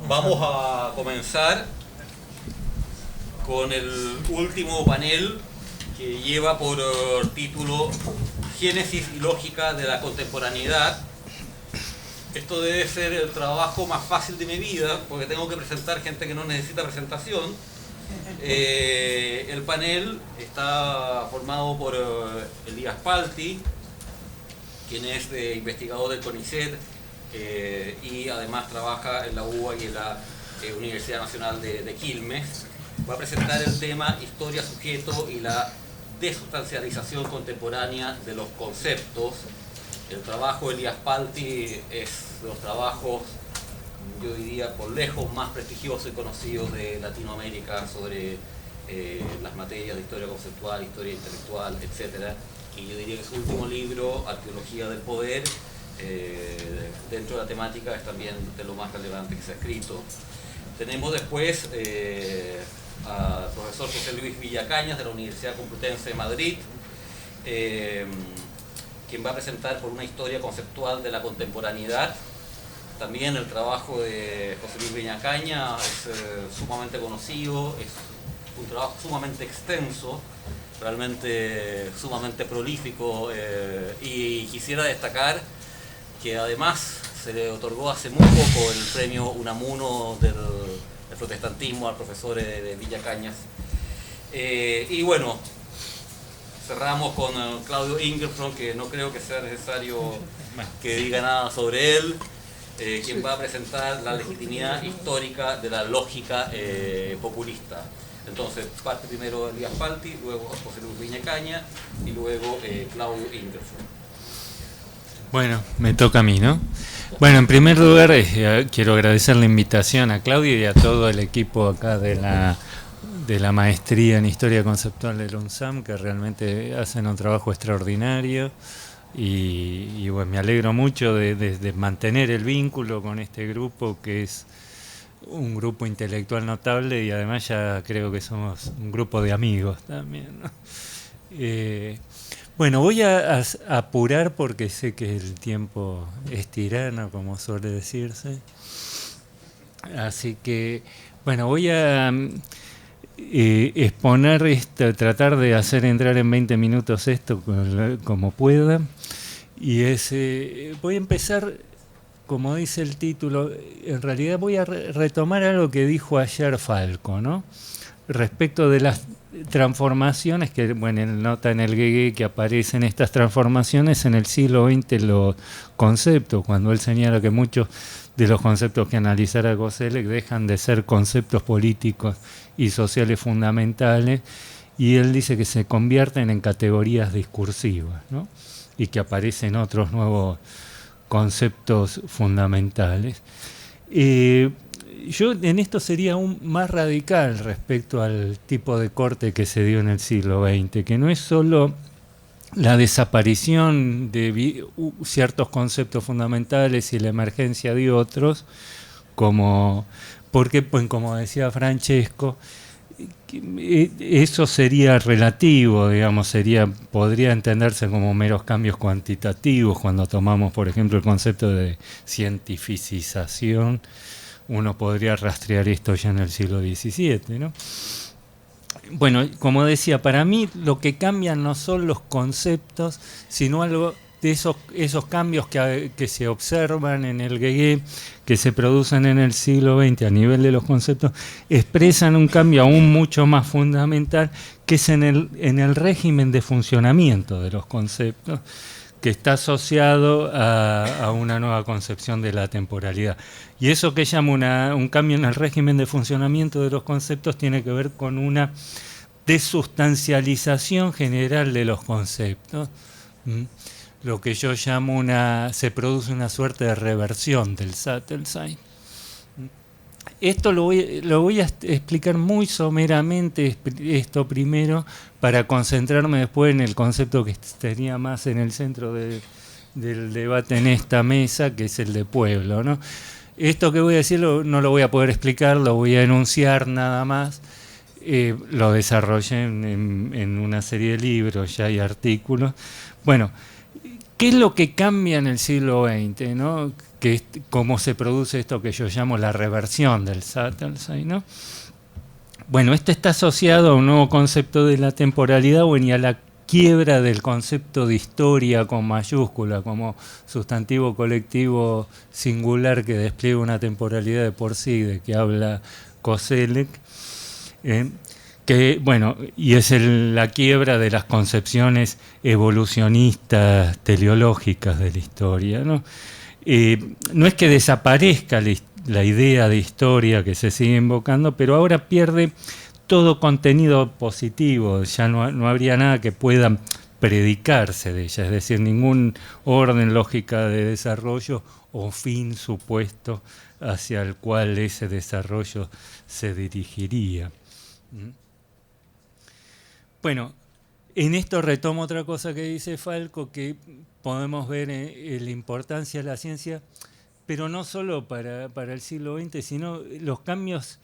Vamos a comenzar con el último panel que lleva por título Génesis y lógica de la contemporaneidad. Esto debe ser el trabajo más fácil de mi vida porque tengo que presentar gente que no necesita presentación. El panel está formado por Elías Palti, quien es investigador del CONICET y además trabaja en la UBA y en la Universidad Nacional de Quilmes. Va a presentar el tema Historia, Sujeto y la desustancialización contemporánea de los conceptos. El trabajo de Elías Palti es de los trabajos, yo diría, por lejos más prestigiosos y conocidos de Latinoamérica sobre las materias de historia conceptual, historia intelectual, etc. Y yo diría que su último libro, Arqueología del Poder, dentro de la temática es también de lo más relevante que se ha escrito. Tenemos después al profesor José Luis Villacañas de la Universidad Complutense de Madrid, quien va a presentar por una historia conceptual de la contemporaneidad. También el trabajo de José Luis Villacañas es sumamente conocido, es un trabajo sumamente extenso, realmente sumamente prolífico, y quisiera destacar que además se le otorgó hace muy poco el premio Unamuno del protestantismo al profesor de Villacañas. Y bueno, cerramos con Claudio Ingelfron, que no creo que sea necesario que diga nada sobre él, quien va a presentar la legitimidad histórica de la lógica populista. Entonces, parte primero Elías Palti, luego José Luis Villacañas y luego Claudio Ingelfron. Bueno, me toca a mí, ¿no? Bueno, en primer lugar quiero agradecer la invitación a Claudio y a todo el equipo acá de la maestría en Historia Conceptual de la UNSAM, que realmente hacen un trabajo extraordinario y bueno, me alegro mucho de mantener el vínculo con este grupo, que es un grupo intelectual notable y además ya creo que somos un grupo de amigos también, ¿no? Bueno, voy a apurar porque sé que el tiempo es tirano, como suele decirse. Así que, bueno, voy a exponer esto, tratar de hacer entrar en 20 minutos esto como pueda. Y voy a empezar, como dice el título, en realidad voy a retomar algo que dijo ayer Falco, ¿no? Respecto de las transformaciones que, bueno, él nota en el Guégué que aparecen estas transformaciones en el siglo XX, los conceptos, cuando él señala que muchos de los conceptos que analizara Koselleck dejan de ser conceptos políticos y sociales fundamentales, y él dice que se convierten en categorías discursivas, ¿no? Y que aparecen otros nuevos conceptos fundamentales. Yo en esto sería aún más radical respecto al tipo de corte que se dio en el siglo XX, que no es solo la desaparición de ciertos conceptos fundamentales y la emergencia de otros, porque, pues, como decía Francesco, eso sería relativo, digamos, podría entenderse como meros cambios cuantitativos cuando tomamos, por ejemplo, el concepto de cientificización. Uno podría rastrear esto ya en el siglo XVII, ¿no? Bueno, como decía, para mí lo que cambian no son los conceptos, sino algo de esos cambios que se observan en el Guégué, que se producen en el siglo XX a nivel de los conceptos, expresan un cambio aún mucho más fundamental, que es en el régimen de funcionamiento de los conceptos, que está asociado a una nueva concepción de la temporalidad. Y eso que llama un cambio en el régimen de funcionamiento de los conceptos tiene que ver con una desustancialización general de los conceptos. Lo que yo llamo se produce una suerte de reversión del Sattelsein. Esto lo voy a explicar muy someramente, esto primero, para concentrarme después en el concepto que estaría más en el centro del debate en esta mesa, que es el de pueblo, ¿no? Esto que voy a decir no lo voy a poder explicar, lo voy a enunciar nada más. Lo desarrollé en una serie de libros, ya hay artículos. Bueno, ¿qué es lo que cambia en el siglo XX, ¿no? cómo se produce esto que yo llamo la reversión del Sattelschwein, ¿no? Bueno, esto está asociado a un nuevo concepto de la temporalidad, y a la quiebra del concepto de historia con mayúscula, como sustantivo colectivo singular que despliega una temporalidad de por sí, de que habla Koselleck, que, bueno, y es la quiebra de las concepciones evolucionistas teleológicas de la historia, ¿no? No es que desaparezca la idea de historia que se sigue invocando, pero ahora pierde todo contenido positivo, ya no habría nada que pueda predicarse de ella, es decir, ningún orden, lógica de desarrollo o fin supuesto hacia el cual ese desarrollo se dirigiría. Bueno, en esto retomo otra cosa que dice Falco, que podemos ver la importancia de la ciencia, pero no solo para el siglo XX, sino los cambios.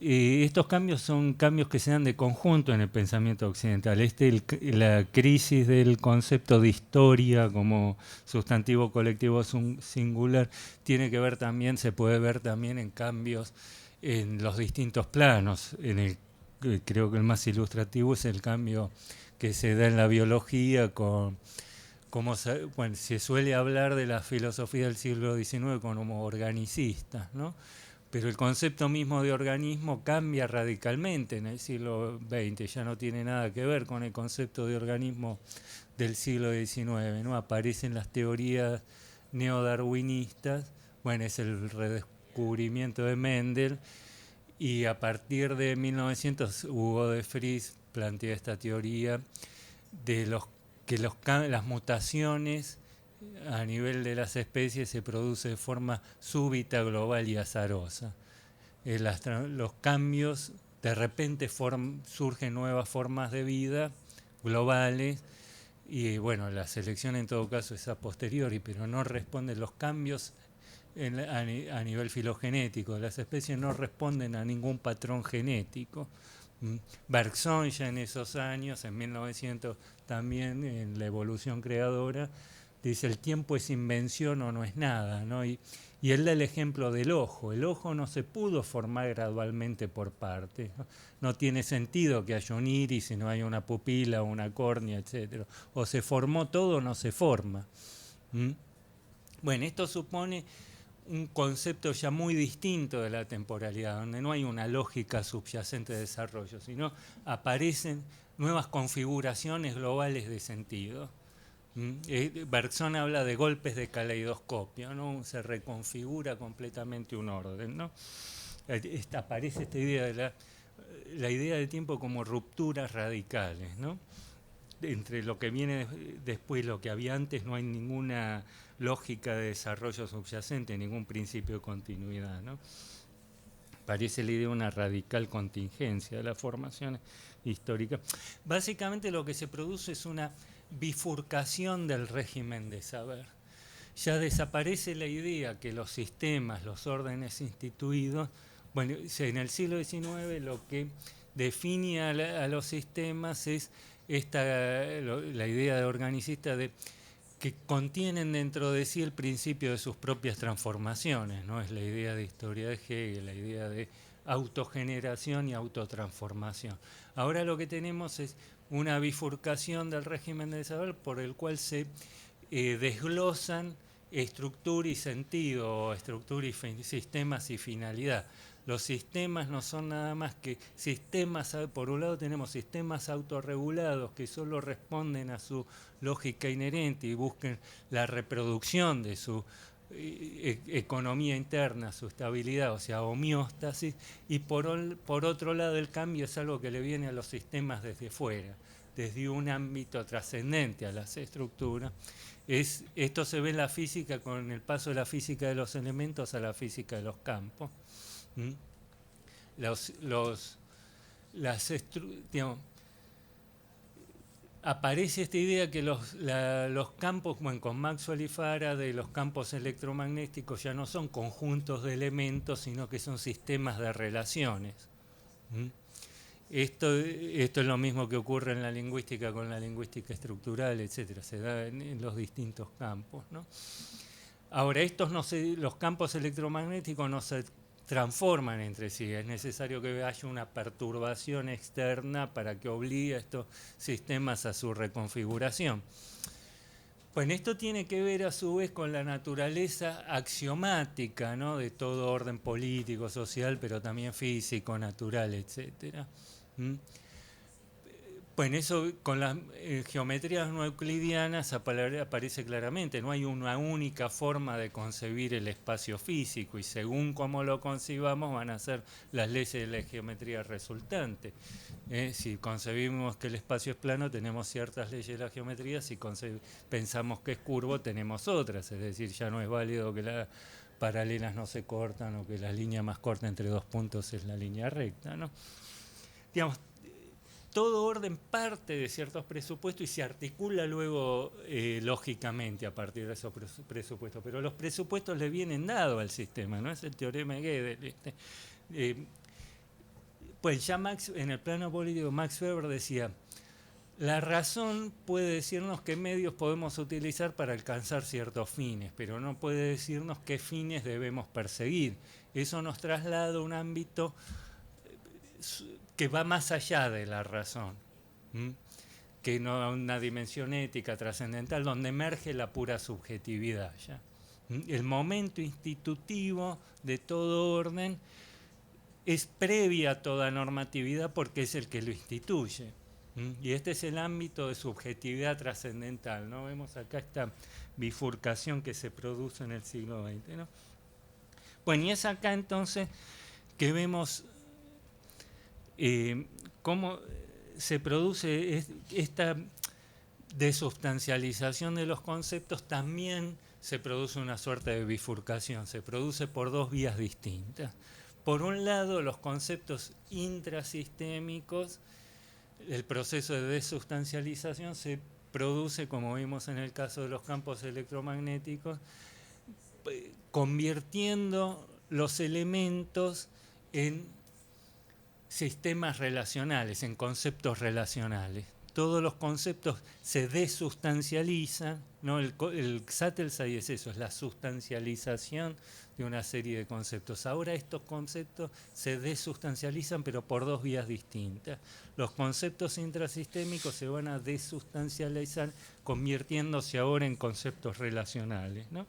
Estos cambios son cambios que se dan de conjunto en el pensamiento occidental. La crisis del concepto de historia como sustantivo colectivo singular tiene que ver también, se puede ver también en cambios en los distintos planos. Creo que el más ilustrativo es el cambio que se da en la biología con bueno, se suele hablar de la filosofía del siglo XIX como organicistas, ¿no? Pero el concepto mismo de organismo cambia radicalmente en el siglo XX, ya no tiene nada que ver con el concepto de organismo del siglo XIX, ¿no? Aparecen las teorías neodarwinistas, bueno, es el redescubrimiento de Mendel, y a partir de 1900 Hugo de Vries plantea esta teoría de las mutaciones a nivel de las especies se produce de forma súbita, global y azarosa. Los cambios, de repente surgen nuevas formas de vida globales, y bueno, la selección en todo caso es a posteriori, pero no responden los cambios a nivel filogenético de las especies, no responden a ningún patrón genético. Bergson ya en esos años, en 1900 también, en la evolución creadora, dice el tiempo es invención o no es nada, ¿no? Y él da el ejemplo del ojo. El ojo no se pudo formar gradualmente por partes, ¿no? No tiene sentido que haya un iris si no hay una pupila, una córnea, etc. O se formó todo o no se forma. Bueno, esto supone un concepto ya muy distinto de la temporalidad, donde no hay una lógica subyacente de desarrollo, sino aparecen nuevas configuraciones globales de sentido. Bergson habla de golpes de caleidoscopio, ¿no? Se reconfigura completamente un orden, ¿no? Aparece esta idea de la idea del tiempo como rupturas radicales, ¿no? Entre lo que viene después y lo que había antes no hay ninguna lógica de desarrollo subyacente, ningún principio de continuidad, ¿no? Parece la idea de una radical contingencia de las formaciones históricas. Básicamente lo que se produce es una bifurcación del régimen de saber. Ya desaparece la idea que los sistemas, los órdenes instituidos, bueno, en el siglo XIX lo que define a los sistemas es la idea de organicista de que contienen dentro de sí el principio de sus propias transformaciones, ¿no? Es la idea de historia de Hegel, la idea de autogeneración y autotransformación. Ahora lo que tenemos es una bifurcación del régimen de saber por el cual se desglosan estructura y sentido, estructura y sistemas y finalidad. Los sistemas no son nada más que sistemas, por un lado tenemos sistemas autorregulados que solo responden a su lógica inherente y busquen la reproducción de su economía interna, su estabilidad, o sea, homeostasis, y por otro lado el cambio es algo que le viene a los sistemas desde fuera, desde un ámbito trascendente a las estructuras. Esto se ve en la física con el paso de la física de los elementos a la física de los campos. Digamos, aparece esta idea que los campos, bueno, con Maxwell y Faraday, los campos electromagnéticos ya no son conjuntos de elementos, sino que son sistemas de relaciones. Esto es lo mismo que ocurre en la lingüística con la lingüística estructural, etcétera, se da en los distintos campos, ¿no? Ahora, los campos electromagnéticos no se transforman entre sí. Es necesario que haya una perturbación externa para que obligue a estos sistemas a su reconfiguración. Bueno, esto tiene que ver a su vez con la naturaleza axiomática, ¿no?, de todo orden político, social, pero también físico, natural, etc. Pues eso con las geometrías no euclidianas aparece claramente. No hay una única forma de concebir el espacio físico y según cómo lo concibamos van a ser las leyes de la geometría resultante. Si concebimos que el espacio es plano tenemos ciertas leyes de la geometría, si pensamos que es curvo tenemos otras, es decir, ya no es válido que las paralelas no se cortan o que la línea más corta entre dos puntos es la línea recta, ¿no? Digamos, todo orden parte de ciertos presupuestos y se articula luego lógicamente a partir de esos presupuestos, pero los presupuestos le vienen dados al sistema, ¿no? Es el teorema de Gödel. Pues ya en el plano político Max Weber decía, la razón puede decirnos qué medios podemos utilizar para alcanzar ciertos fines, pero no puede decirnos qué fines debemos perseguir. Eso nos traslada a un ámbito que va más allá de la razón, que no una dimensión ética trascendental donde emerge la pura subjetividad. ¿Ya? El momento institutivo de todo orden es previa a toda normatividad porque es el que lo instituye. Y este es el ámbito de subjetividad trascendental, ¿no? Vemos acá esta bifurcación que se produce en el siglo XX, ¿no? Bueno, y es acá entonces que vemos cómo se produce esta desubstancialización de los conceptos. También se produce una suerte de bifurcación, se produce por dos vías distintas. Por un lado, los conceptos intrasistémicos, el proceso de desubstancialización se produce, como vimos en el caso de los campos electromagnéticos, convirtiendo los elementos en sistemas relacionales, en conceptos relacionales. Todos los conceptos se desubstancializan, ¿no? El Sattelsay es eso, es la sustancialización de una serie de conceptos. Ahora estos conceptos se desubstancializan, pero por dos vías distintas. Los conceptos intrasistémicos se van a desubstancializar, convirtiéndose ahora en conceptos relacionales, ¿no?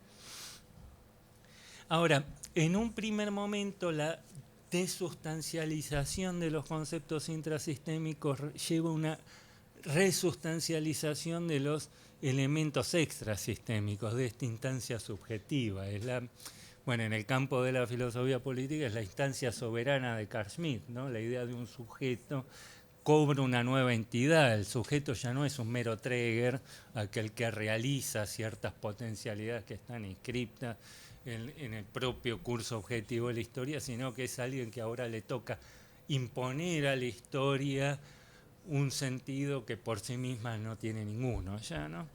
Ahora, en un primer momento, la desubstancialización de los conceptos intrasistémicos lleva a una resustancialización de los elementos extrasistémicos, de esta instancia subjetiva. Bueno, en el campo de la filosofía política es la instancia soberana de Carl Schmitt, ¿no? La idea de un sujeto cobra una nueva entidad. El sujeto ya no es un mero träger, aquel que realiza ciertas potencialidades que están inscriptas en el propio curso objetivo de la historia, sino que es alguien que ahora le toca imponer a la historia un sentido que por sí misma no tiene ninguno, ya, ¿no?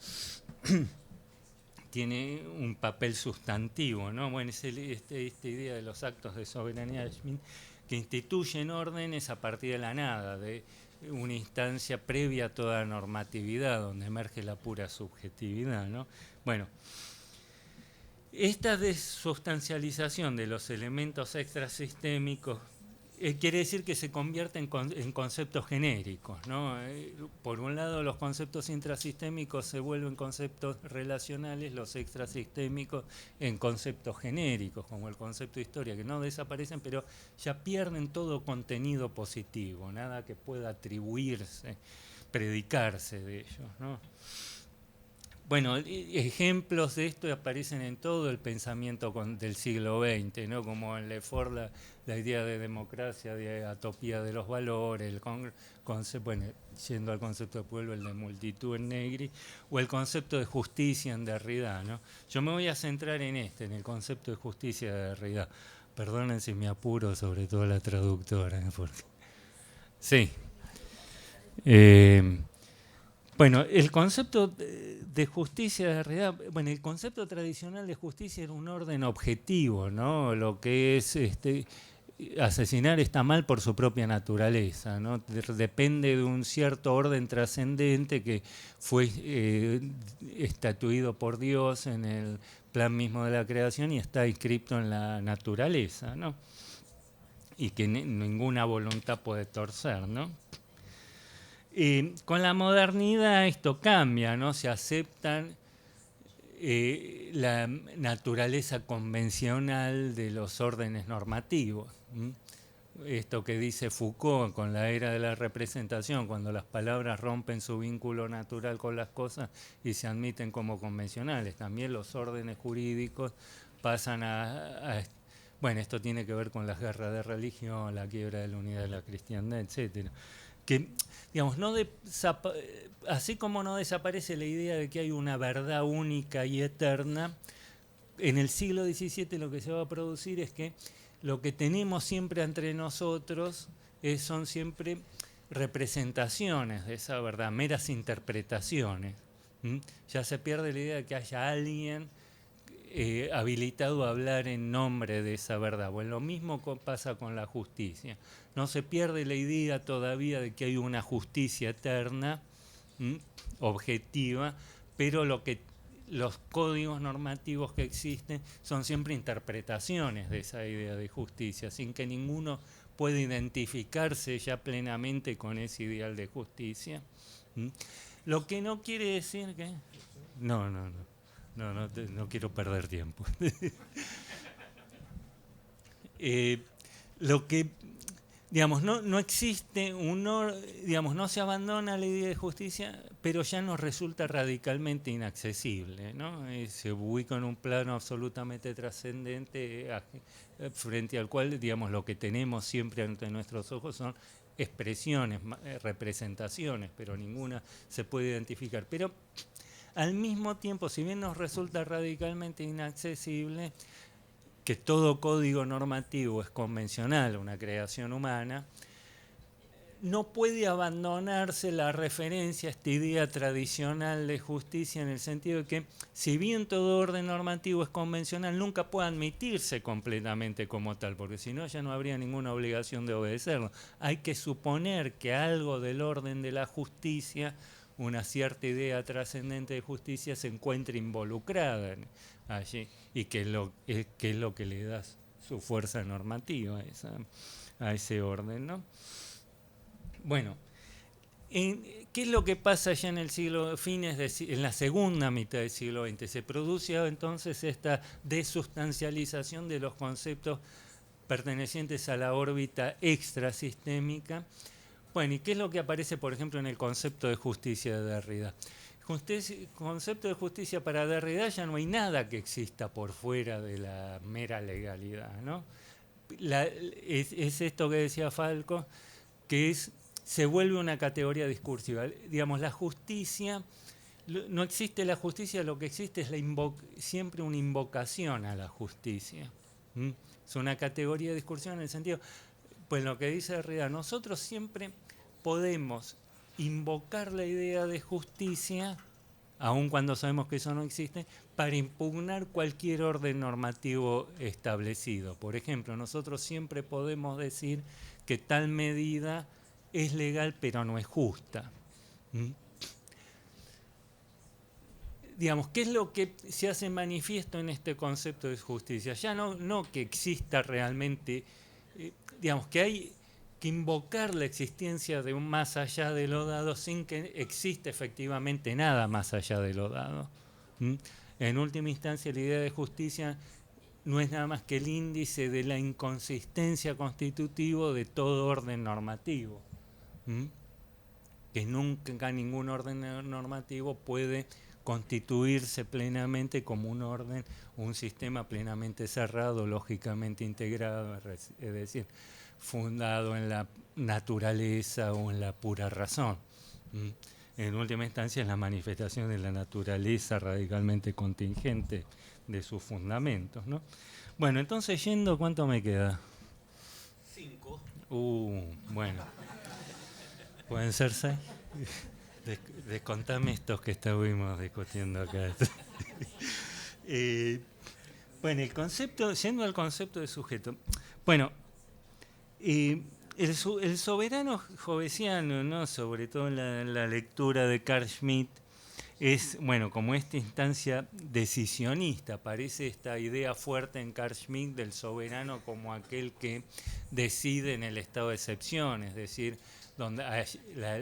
Tiene un papel sustantivo, ¿no? Bueno, es esta idea de los actos de soberanía de Schmitt que instituyen órdenes a partir de la nada, de una instancia previa a toda normatividad, donde emerge la pura subjetividad, ¿no? Bueno, esta desustancialización de los elementos extrasistémicos quiere decir que se convierte en conceptos genéricos, ¿no? Por un lado, los conceptos intrasistémicos se vuelven conceptos relacionales, los extrasistémicos en conceptos genéricos, como el concepto de historia, que no desaparecen, pero ya pierden todo contenido positivo, nada que pueda atribuirse, predicarse de ellos, ¿no? Bueno, ejemplos de esto aparecen en todo el pensamiento del siglo XX, ¿no? Como en Lefort la idea de democracia, de atopía de los valores, bueno, yendo al concepto de pueblo, el de multitud en Negri, o el concepto de justicia en Derrida, ¿no? Yo me voy a centrar en en el concepto de justicia de Derrida. Perdonen si me apuro, sobre todo la traductora, porque... Sí. Bueno, el concepto de justicia de realidad, bueno, el concepto tradicional de justicia era un orden objetivo, ¿no? Lo que es asesinar está mal por su propia naturaleza, ¿no? Depende de un cierto orden trascendente que fue estatuido por Dios en el plan mismo de la creación y está inscrito en la naturaleza, ¿no? Y que ninguna voluntad puede torcer, ¿no? Con la modernidad esto cambia, ¿no? Se aceptan la naturaleza convencional de los órdenes normativos. Esto que dice Foucault con la era de la representación, cuando las palabras rompen su vínculo natural con las cosas y se admiten como convencionales. También los órdenes jurídicos pasan bueno, esto tiene que ver con las guerras de religión, la quiebra de la unidad de la cristiandad, etcétera. Que, digamos, así como no desaparece la idea de que hay una verdad única y eterna, en el siglo XVII lo que se va a producir es que lo que tenemos siempre entre nosotros son siempre representaciones de esa verdad, meras interpretaciones. Ya se pierde la idea de que haya alguien habilitado a hablar en nombre de esa verdad. Bueno, lo mismo pasa con la justicia. No se pierde la idea todavía de que hay una justicia eterna, objetiva, pero los códigos normativos que existen son siempre interpretaciones de esa idea de justicia, sin que ninguno pueda identificarse ya plenamente con ese ideal de justicia. Lo que no quiere decir que... No quiero perder tiempo. Lo que, digamos, no existe digamos, no se abandona la idea de justicia, pero ya nos resulta radicalmente inaccesible, ¿no? Se ubica en un plano absolutamente trascendente frente al cual, digamos, lo que tenemos siempre ante nuestros ojos son expresiones, representaciones, pero ninguna se puede identificar. Pero al mismo tiempo, si bien nos resulta radicalmente inaccesible, que todo código normativo es convencional, una creación humana, no puede abandonarse la referencia a esta idea tradicional de justicia en el sentido de que, si bien todo orden normativo es convencional, nunca puede admitirse completamente como tal, porque si no ya no habría ninguna obligación de obedecerlo. Hay que suponer que algo del orden de la justicia, una cierta idea trascendente de justicia, se encuentra involucrada allí y que es lo que le da su fuerza normativa a ese orden, ¿no? Bueno, ¿qué es lo que pasa ya en el en la segunda mitad del siglo XX? Se produce entonces esta desustancialización de los conceptos pertenecientes a la órbita extrasistémica. Bueno, ¿y qué es lo que aparece, por ejemplo, en el concepto de justicia de Derrida? Concepto de justicia para Derrida, ya no hay nada que exista por fuera de la mera legalidad, ¿no? Es esto que decía Falco, que se vuelve una categoría discursiva. Digamos, la justicia, no existe la justicia, lo que existe es siempre una invocación a la justicia. Es una categoría discursiva en el sentido... Pues lo que dice Derrida, nosotros siempre podemos invocar la idea de justicia, aun cuando sabemos que eso no existe, para impugnar cualquier orden normativo establecido. Por ejemplo, nosotros siempre podemos decir que tal medida es legal pero no es justa. Digamos, ¿qué es lo que se hace manifiesto en este concepto de justicia? Ya no que exista realmente... digamos que hay que invocar la existencia de un más allá de lo dado sin que exista efectivamente nada más allá de lo dado. En última instancia, la idea de justicia no es nada más que el índice de la inconsistencia constitutiva de todo orden normativo. Que nunca ningún orden normativo puede constituirse plenamente como un orden, un sistema plenamente cerrado, lógicamente integrado, es decir, fundado en la naturaleza o en la pura razón. En última instancia es la manifestación de la naturaleza radicalmente contingente de sus fundamentos, ¿no? Bueno, entonces yendo, ¿cuánto me queda? 5. Bueno. ¿Pueden ser 6? Descontame estos que estuvimos discutiendo acá. Bueno, yendo al concepto de sujeto. Bueno, El soberano jovesiano, ¿no? Sobre todo en la lectura de Carl Schmitt, es, bueno, como esta instancia decisionista. Aparece esta idea fuerte en Carl Schmitt del soberano como aquel que decide en el estado de excepción, es decir, donde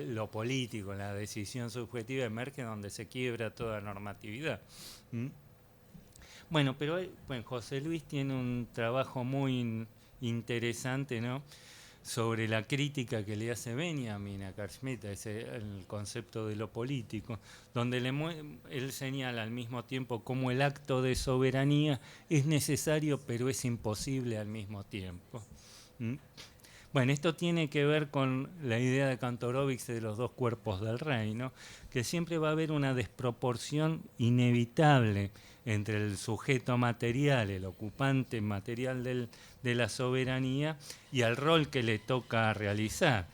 lo político, la decisión subjetiva emerge donde se quiebra toda normatividad. ¿Mm? Bueno, pero bueno, José Luis tiene un trabajo muy interesante, ¿no? Sobre la crítica que le hace Benjamin a Carl Schmitt, el concepto de lo político, donde él señala al mismo tiempo cómo el acto de soberanía es necesario pero es imposible al mismo tiempo. ¿Mm? Bueno, esto tiene que ver con la idea de Kantorovich de los dos cuerpos del reino, que siempre va a haber una desproporción inevitable entre el sujeto material, el ocupante material de la soberanía, y el rol que le toca realizar,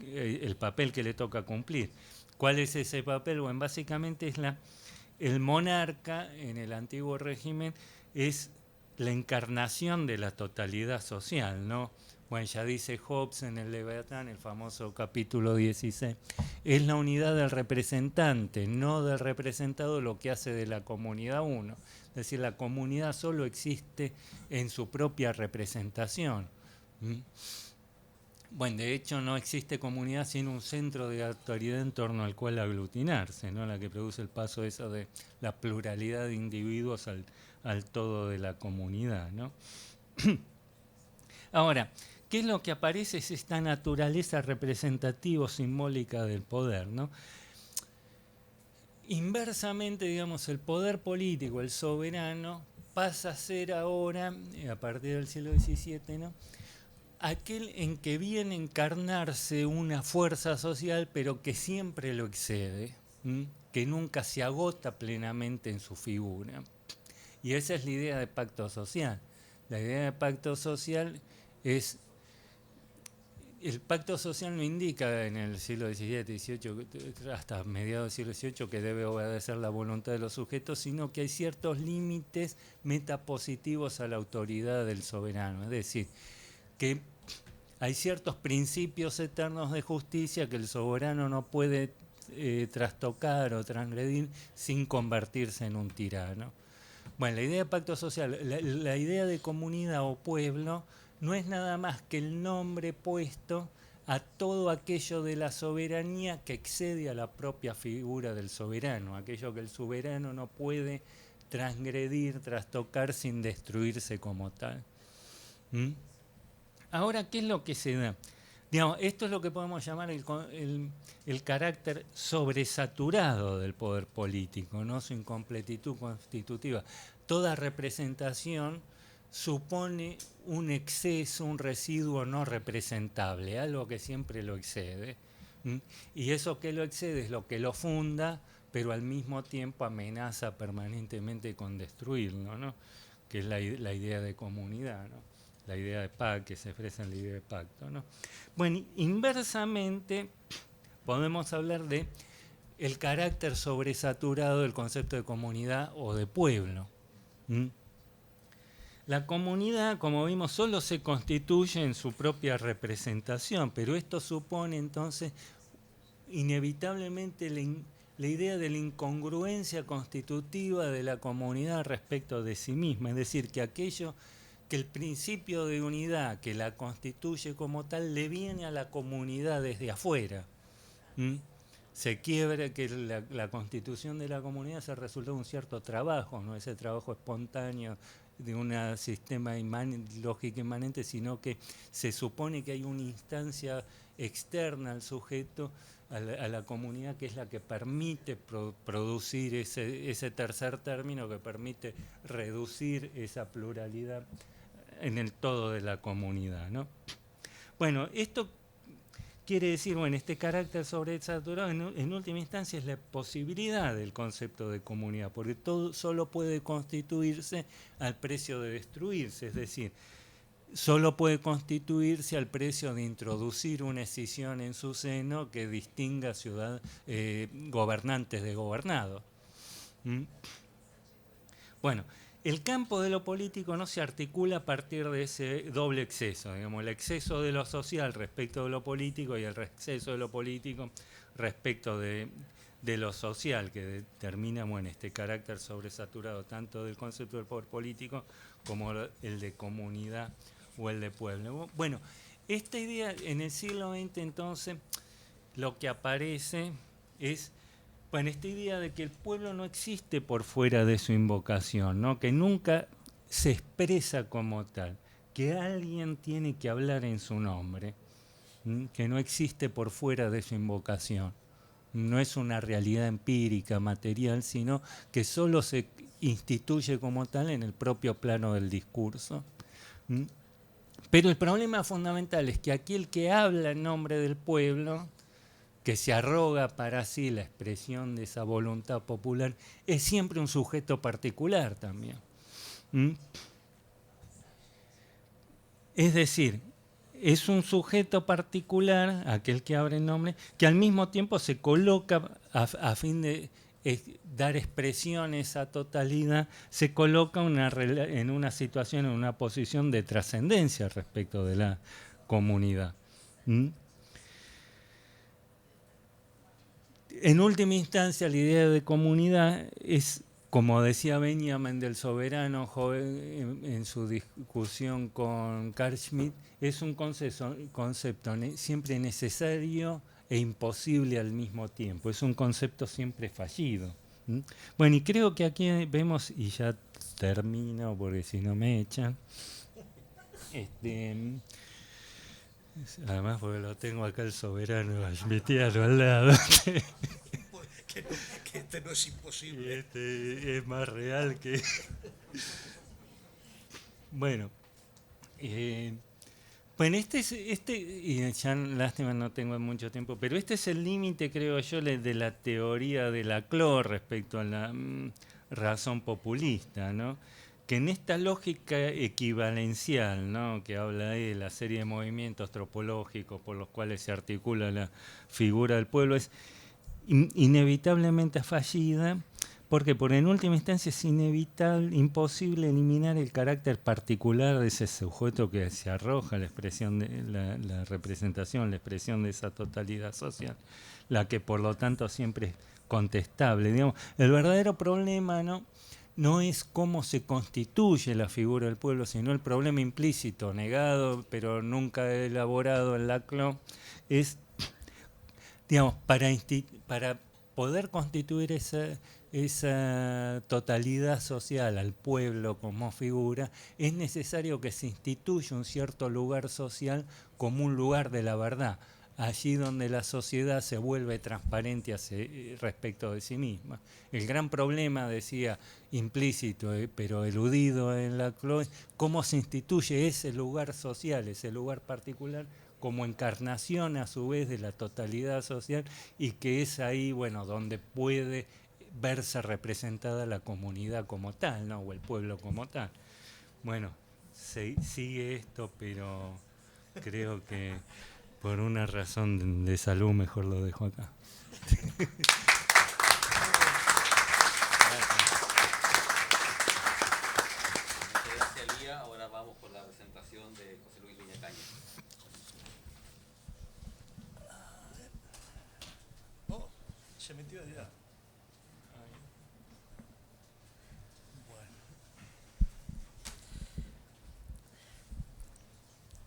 el papel que le toca cumplir. ¿Cuál es ese papel? Bueno, básicamente es el monarca en el antiguo régimen es la encarnación de la totalidad social, ¿no? Bueno, ya dice Hobbes en el Leviatán, el famoso capítulo 16, es la unidad del representante, no del representado, lo que hace de la comunidad uno. Es decir, la comunidad solo existe en su propia representación. ¿Mm? Bueno, de hecho no existe comunidad sin un centro de autoridad en torno al cual aglutinarse, ¿no? La que produce el paso eso de la pluralidad de individuos al todo de la comunidad, ¿no? Ahora, ¿qué es lo que aparece? Es esta naturaleza representativa simbólica del poder, ¿no? Inversamente, digamos, el poder político, el soberano, pasa a ser ahora, a partir del siglo XVII, ¿no?, aquel en que viene a encarnarse una fuerza social, pero que siempre lo excede, ¿m? Que nunca se agota plenamente en su figura. Y esa es la idea de pacto social. La idea de pacto social es... El pacto social no indica en el siglo XVII, XVIII, hasta mediados del siglo XVIII, que debe obedecer la voluntad de los sujetos, sino que hay ciertos límites metapositivos a la autoridad del soberano. Es decir, que hay ciertos principios eternos de justicia que el soberano no puede trastocar o transgredir sin convertirse en un tirano. Bueno, la idea de pacto social, la idea de comunidad o pueblo no es nada más que el nombre puesto a todo aquello de la soberanía que excede a la propia figura del soberano, aquello que el soberano no puede transgredir, trastocar sin destruirse como tal. ¿Mm? Ahora, ¿qué es lo que se da? Digamos, esto es lo que podemos llamar el carácter sobresaturado del poder político, ¿no? Su incompletitud constitutiva. Toda representación supone un exceso, un residuo no representable, algo que siempre lo excede. ¿Mm? Y eso que lo excede es lo que lo funda, pero al mismo tiempo amenaza permanentemente con destruirlo, ¿no? Que es la idea de comunidad, ¿no? La idea de pacto, que se expresa en la idea de pacto, ¿no? Bueno, inversamente podemos hablar de el carácter sobresaturado del concepto de comunidad o de pueblo. ¿Mm? La comunidad, como vimos, solo se constituye en su propia representación, pero esto supone entonces inevitablemente la idea de la incongruencia constitutiva de la comunidad respecto de sí misma, es decir, que el principio de unidad que la constituye como tal le viene a la comunidad desde afuera. ¿Mm? Se quiebra que la constitución de la comunidad es el resultado de un cierto trabajo, no ese trabajo espontáneo de un sistema lógico inmanente, sino que se supone que hay una instancia externa al sujeto, a la comunidad, que es la que permite producir ese tercer término, que permite reducir esa pluralidad en el todo de la comunidad, ¿no? Bueno, esto quiere decir, bueno, este carácter sobresaturado en última instancia es la posibilidad del concepto de comunidad, porque todo solo puede constituirse al precio de destruirse, es decir, solo puede constituirse al precio de introducir una escisión en su seno que distinga gobernantes de gobernados. ¿Mm? Bueno, el campo de lo político no se articula a partir de ese doble exceso, digamos, el exceso de lo social respecto de lo político y el exceso de lo político respecto de lo social, que determina, bueno, este carácter sobresaturado tanto del concepto del poder político como el de comunidad o el de pueblo. Bueno, esta idea en el siglo XX entonces lo que aparece es, bueno, esta idea de que el pueblo no existe por fuera de su invocación, ¿no? Que nunca se expresa como tal, que alguien tiene que hablar en su nombre, que no existe por fuera de su invocación. No es una realidad empírica, material, sino que solo se instituye como tal en el propio plano del discurso. Pero el problema fundamental es que aquel que habla en nombre del pueblo, que se arroga para sí la expresión de esa voluntad popular, es siempre un sujeto particular también. Es decir, es un sujeto particular, aquel que abre el nombre, que al mismo tiempo se coloca a fin de dar expresión a esa totalidad, se coloca en una situación, en una posición de trascendencia respecto de la comunidad. En última instancia, la idea de comunidad es, como decía Benjamin del Soberano en su discusión con Carl Schmitt, es un concepto siempre necesario e imposible al mismo tiempo. Es un concepto siempre fallido. Bueno, y creo que aquí vemos, y ya termino porque si no me echan, además porque lo tengo acá el Soberano schmittiano al lado. Que este no es imposible. Y este es más real que... Bueno, bueno, y ya lástima no tengo mucho tiempo, pero este es el límite, creo yo, de la teoría de Laclau respecto a la razón populista, ¿no? Que en esta lógica equivalencial, ¿no?, que habla de la serie de movimientos tropológicos por los cuales se articula la figura del pueblo, es inevitablemente fallida, porque por en última instancia es inevitable, imposible eliminar el carácter particular de ese sujeto que se arroja la expresión de la representación, la expresión de esa totalidad social, la que por lo tanto siempre es contestable. Digamos, el verdadero problema no es cómo se constituye la figura del pueblo, sino el problema implícito, negado, pero nunca elaborado en Laclau, es, digamos, para poder constituir esa totalidad social al pueblo como figura, es necesario que se instituya un cierto lugar social como un lugar de la verdad, allí donde la sociedad se vuelve transparente respecto de sí misma. El gran problema, decía, implícito, pero eludido en Laclau, es cómo se instituye ese lugar social, ese lugar particular, como encarnación a su vez de la totalidad social, y que es ahí, bueno, donde puede verse representada la comunidad como tal, ¿no?, o el pueblo como tal. Bueno, sigue esto, pero creo que por una razón de salud mejor lo dejo acá. Gracias, Lía. Ahora vamos por la presentación de José Luis Viñacaña. Oh, se metió ya. Bueno.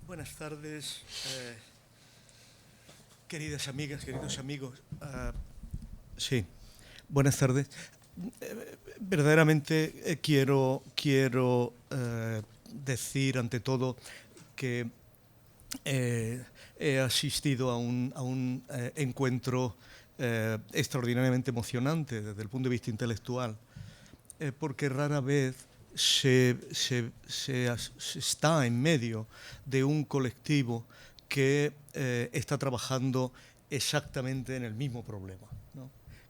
Buenas tardes, queridas amigas, queridos amigos. Sí, buenas tardes. Verdaderamente quiero decir ante todo que he asistido a un encuentro extraordinariamente emocionante desde el punto de vista intelectual, porque rara vez se está en medio de un colectivo que está trabajando exactamente en el mismo problema, ¿no?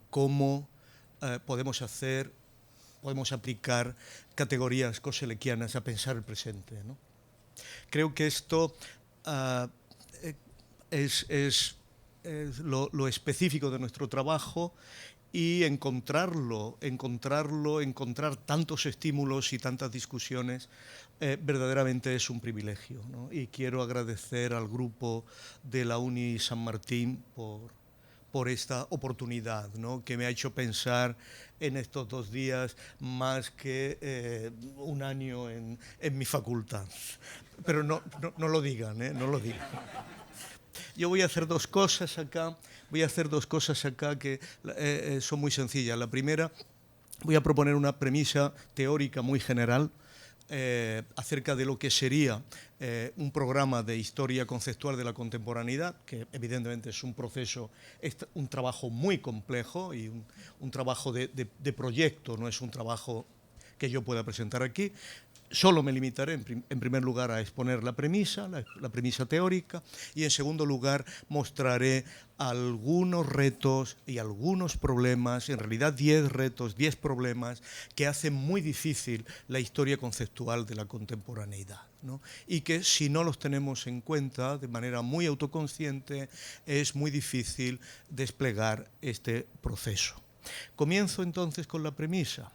Cómo podemos aplicar categorías koselekianas a pensar el presente, ¿no? Creo que esto es lo específico de nuestro trabajo y encontrar tantos estímulos y tantas discusiones verdaderamente es un privilegio, ¿no? Y quiero agradecer al grupo de la Uni San Martín por esta oportunidad, ¿no? Que me ha hecho pensar en estos 2 días más que un año en mi facultad. Pero no lo digan, no lo digan. Yo voy a hacer 2 cosas acá. Que son muy sencillas. La primera, voy a proponer una premisa teórica muy general acerca de lo que sería un programa de historia conceptual de la contemporaneidad, que evidentemente es un proceso, un trabajo muy complejo y un trabajo de proyecto, no es un trabajo que yo pueda presentar aquí. Solo me limitaré, en primer lugar, a exponer la premisa teórica, y en segundo lugar mostraré algunos retos y algunos problemas, en realidad 10 retos, 10 problemas que hacen muy difícil la historia conceptual de la contemporaneidad, ¿no? Y que si no los tenemos en cuenta de manera muy autoconsciente es muy difícil desplegar este proceso. Comienzo entonces con la premisa.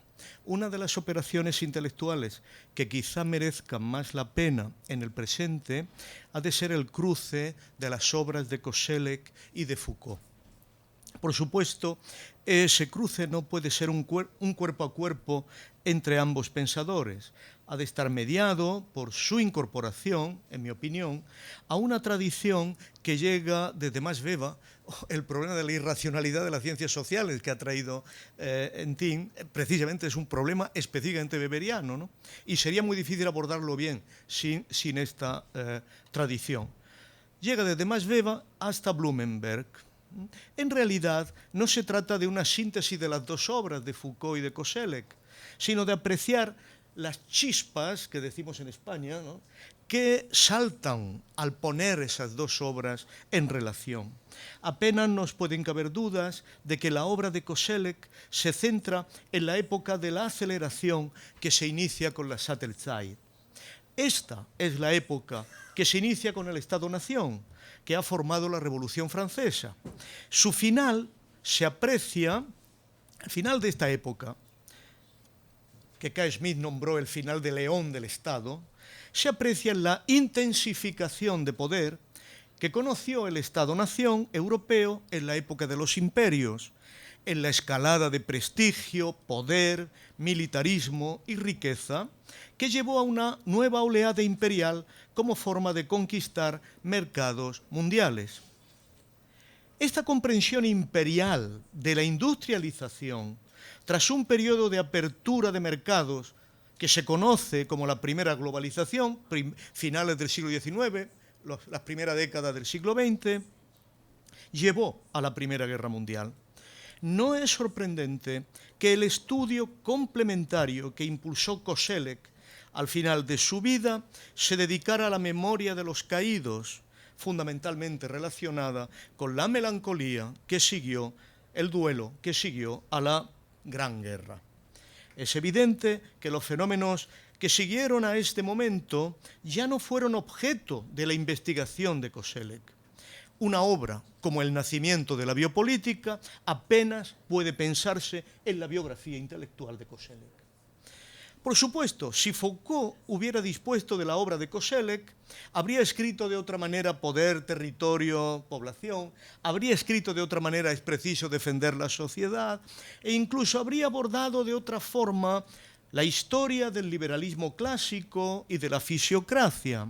Una de las operaciones intelectuales que quizá merezcan más la pena en el presente ha de ser el cruce de las obras de Koselleck y de Foucault. Por supuesto, ese cruce no puede ser un cuerpo a cuerpo entre ambos pensadores. Ha de estar mediado por su incorporación, en mi opinión, a una tradición que llega desde Max Weber. El problema de la irracionalidad de las ciencias sociales que ha traído Entin, precisamente es un problema específicamente weberiano, ¿no? Y sería muy difícil abordarlo bien sin esta tradición. Llega desde Max Weber hasta Blumenberg. En realidad, no se trata de una síntesis de las 2 obras de Foucault y de Koselleck, sino de apreciar las chispas, que decimos en España, ¿no?, que saltan al poner esas 2 obras en relación. Apenas nos pueden caber dudas de que la obra de Koselleck se centra en la época de la aceleración que se inicia con la Sattelzeit. Esta es la época que se inicia con el Estado-Nación, que ha formado la Revolución Francesa. Su final se aprecia, al final de esta época, que K. Smith nombró el final de León del Estado, se aprecia en la intensificación de poder que conoció el Estado-Nación europeo en la época de los imperios, en la escalada de prestigio, poder, militarismo y riqueza que llevó a una nueva oleada imperial como forma de conquistar mercados mundiales. Esta comprensión imperial de la industrialización, tras un periodo de apertura de mercados que se conoce como la primera globalización, finales del siglo XIX, las primeras décadas del siglo XX, llevó a la Primera Guerra Mundial. No es sorprendente que el estudio complementario que impulsó Koselleck al final de su vida se dedicara a la memoria de los caídos, fundamentalmente relacionada con la melancolía que siguió, el duelo que siguió a la Gran Guerra. Es evidente que los fenómenos que siguieron a este momento ya no fueron objeto de la investigación de Koselleck. Una obra como El nacimiento de la biopolítica apenas puede pensarse en la biografía intelectual de Koselleck. Por supuesto, si Foucault hubiera dispuesto de la obra de Koselleck, habría escrito de otra manera Poder, territorio, población, habría escrito de otra manera Es preciso defender la sociedad, e incluso habría abordado de otra forma la historia del liberalismo clásico y de la fisiocracia.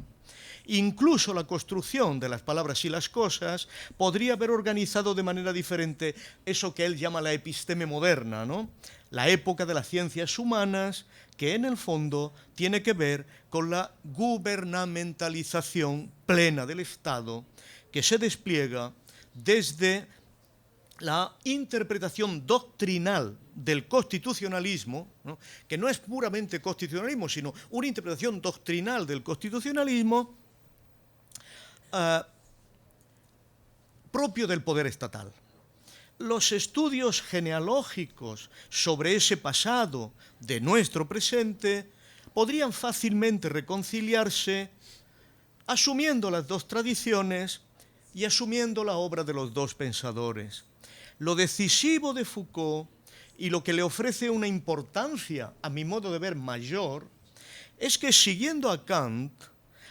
Incluso la construcción de las palabras y las cosas podría haber organizado de manera diferente eso que él llama la episteme moderna, ¿no?, la época de las ciencias humanas, que en el fondo tiene que ver con la gubernamentalización plena del Estado que se despliega desde la interpretación doctrinal del constitucionalismo, ¿no?, que no es puramente constitucionalismo, sino una interpretación doctrinal del constitucionalismo propio del poder estatal. Los estudios genealógicos sobre ese pasado de nuestro presente podrían fácilmente reconciliarse asumiendo las 2 tradiciones y asumiendo la obra de los 2 pensadores. Lo decisivo de Foucault y lo que le ofrece una importancia, a mi modo de ver, mayor, es que siguiendo a Kant,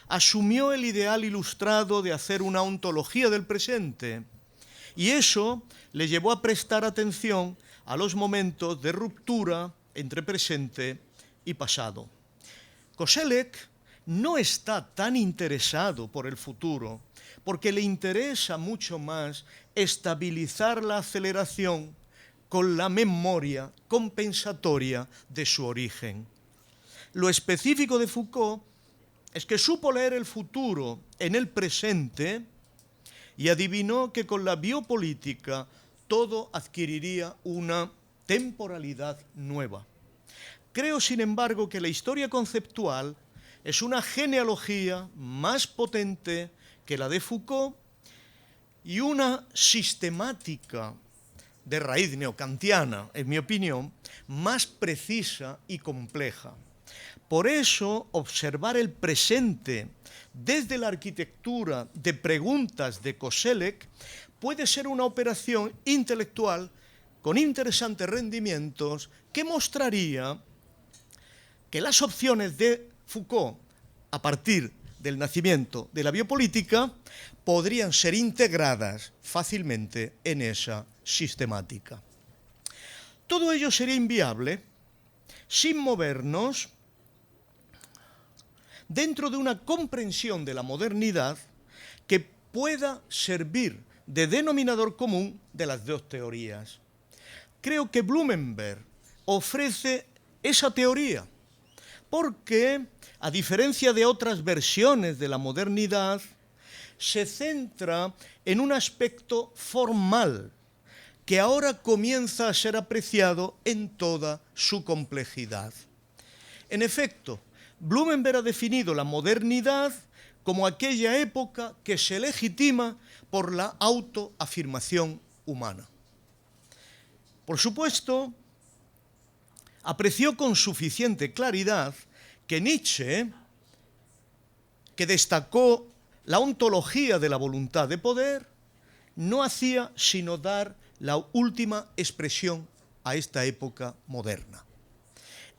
asumió el ideal ilustrado de hacer una ontología del presente, y eso le llevó a prestar atención a los momentos de ruptura entre presente y pasado. Koselleck no está tan interesado por el futuro, porque le interesa mucho más estabilizar la aceleración con la memoria compensatoria de su origen. Lo específico de Foucault es que supo leer el futuro en el presente y adivinó que con la biopolítica todo adquiriría una temporalidad nueva. Creo, sin embargo, que la historia conceptual es una genealogía más potente que la de Foucault y una sistemática de raíz neokantiana, en mi opinión, más precisa y compleja. Por eso, observar el presente desde la arquitectura de preguntas de Koselleck puede ser una operación intelectual con interesantes rendimientos que mostraría que las opciones de Foucault a partir del nacimiento de la biopolítica podrían ser integradas fácilmente en esa sistemática. Todo ello sería inviable sin movernos dentro de una comprensión de la modernidad que pueda servir de denominador común de las dos teorías. Creo que Blumenberg ofrece esa teoría, porque, a diferencia de otras versiones de la modernidad, se centra en un aspecto formal que ahora comienza a ser apreciado en toda su complejidad. En efecto, Blumenberg ha definido la modernidad como aquella época que se legitima por la autoafirmación humana. Por supuesto, apreció con suficiente claridad que Nietzsche, que destacó la ontología de la voluntad de poder, no hacía sino dar la última expresión a esta época moderna.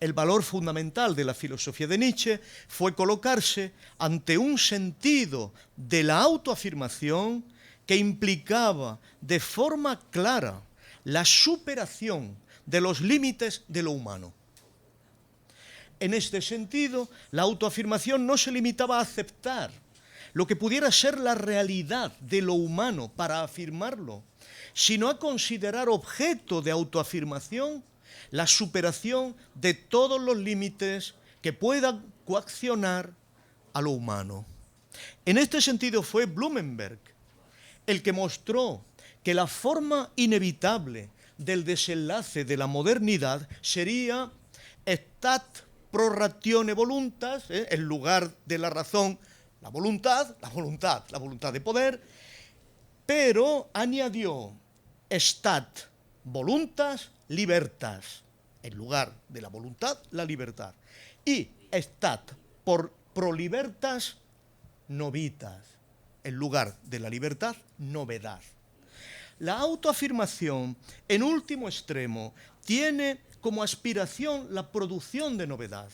El valor fundamental de la filosofía de Nietzsche fue colocarse ante un sentido de la autoafirmación que implicaba de forma clara la superación de los límites de lo humano. En este sentido, la autoafirmación no se limitaba a aceptar lo que pudiera ser la realidad de lo humano para afirmarlo, sino a considerar objeto de autoafirmación la superación de todos los límites que puedan coaccionar a lo humano. En este sentido fue Blumenberg el que mostró que la forma inevitable del desenlace de la modernidad sería stat pro ratione voluntas, en lugar de la razón, la voluntad de poder, pero añadió stat voluntas libertas, en lugar de la voluntad, la libertad, y stat pro libertas novitas, en lugar de la libertad, novedad. La autoafirmación, en último extremo, tiene como aspiración la producción de novedad.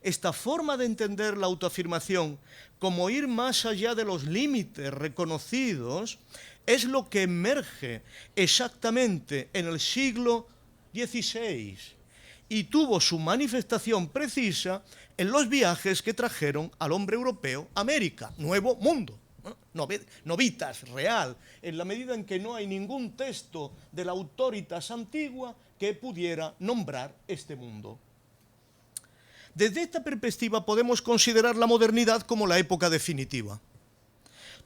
Esta forma de entender la autoafirmación como ir más allá de los límites reconocidos es lo que emerge exactamente en el siglo XVI y tuvo su manifestación precisa en los viajes que trajeron al hombre europeo a América, Nuevo Mundo. Novitas, real, en la medida en que no hay ningún texto de la autoritas antigua que pudiera nombrar este mundo. Desde esta perspectiva podemos considerar la modernidad como la época definitiva.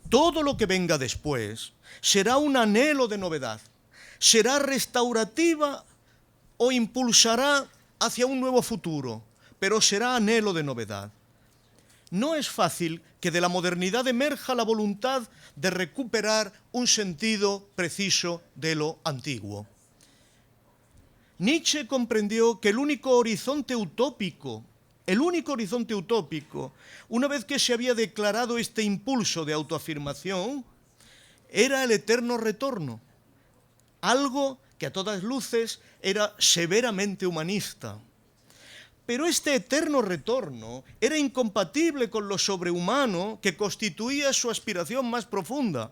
Todo lo que venga después será un anhelo de novedad, será restaurativa o impulsará hacia un nuevo futuro, pero será anhelo de novedad. No es fácil que de la modernidad emerja la voluntad de recuperar un sentido preciso de lo antiguo. Nietzsche comprendió que el único horizonte utópico, una vez que se había declarado este impulso de autoafirmación, era el eterno retorno. algo que a todas luces era severamente humanista. Pero este eterno retorno era incompatible con lo sobrehumano que constituía su aspiración más profunda.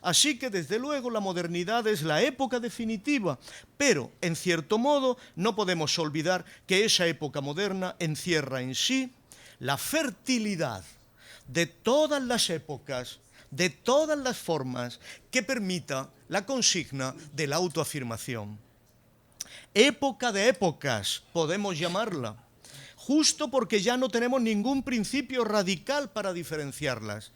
Así que, desde luego, la modernidad es la época definitiva, pero, en cierto modo, no podemos olvidar que esa época moderna encierra en sí la fertilidad de todas las épocas, de todas las formas que permita la consigna de la autoafirmación. Época de épocas, podemos llamarla, justo porque ya no tenemos ningún principio radical para diferenciarlas.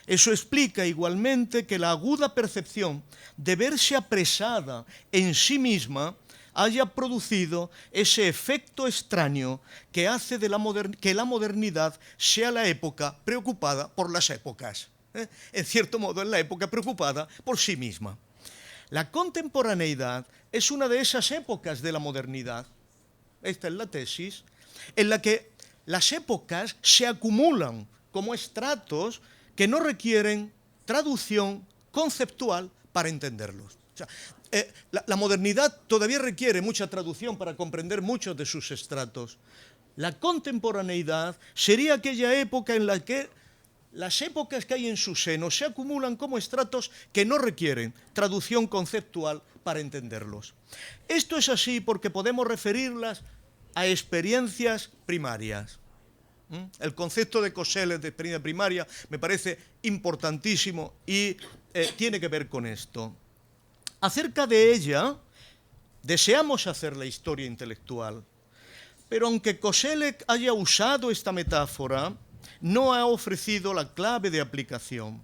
Eso explica igualmente que la aguda percepción de verse apresada en sí misma haya producido ese efecto extraño que hace que la modernidad sea la época preocupada por las épocas. En cierto modo, es la época preocupada por sí misma. La contemporaneidad es una de esas épocas de la modernidad. Esta es la tesis, en la que las épocas se acumulan como estratos que no requieren traducción conceptual para entenderlos. O sea, la modernidad todavía requiere mucha traducción para comprender muchos de sus estratos. La contemporaneidad sería aquella época en la que las épocas que hay en su seno se acumulan como estratos que no requieren traducción conceptual para entenderlos. Esto es así porque podemos referirlas a experiencias primarias. El concepto de Koselleck de experiencia primaria me parece importantísimo y tiene que ver con esto. Acerca de ella, deseamos hacer la historia intelectual, pero aunque Koselleck haya usado esta metáfora, no ha ofrecido la clave de aplicación.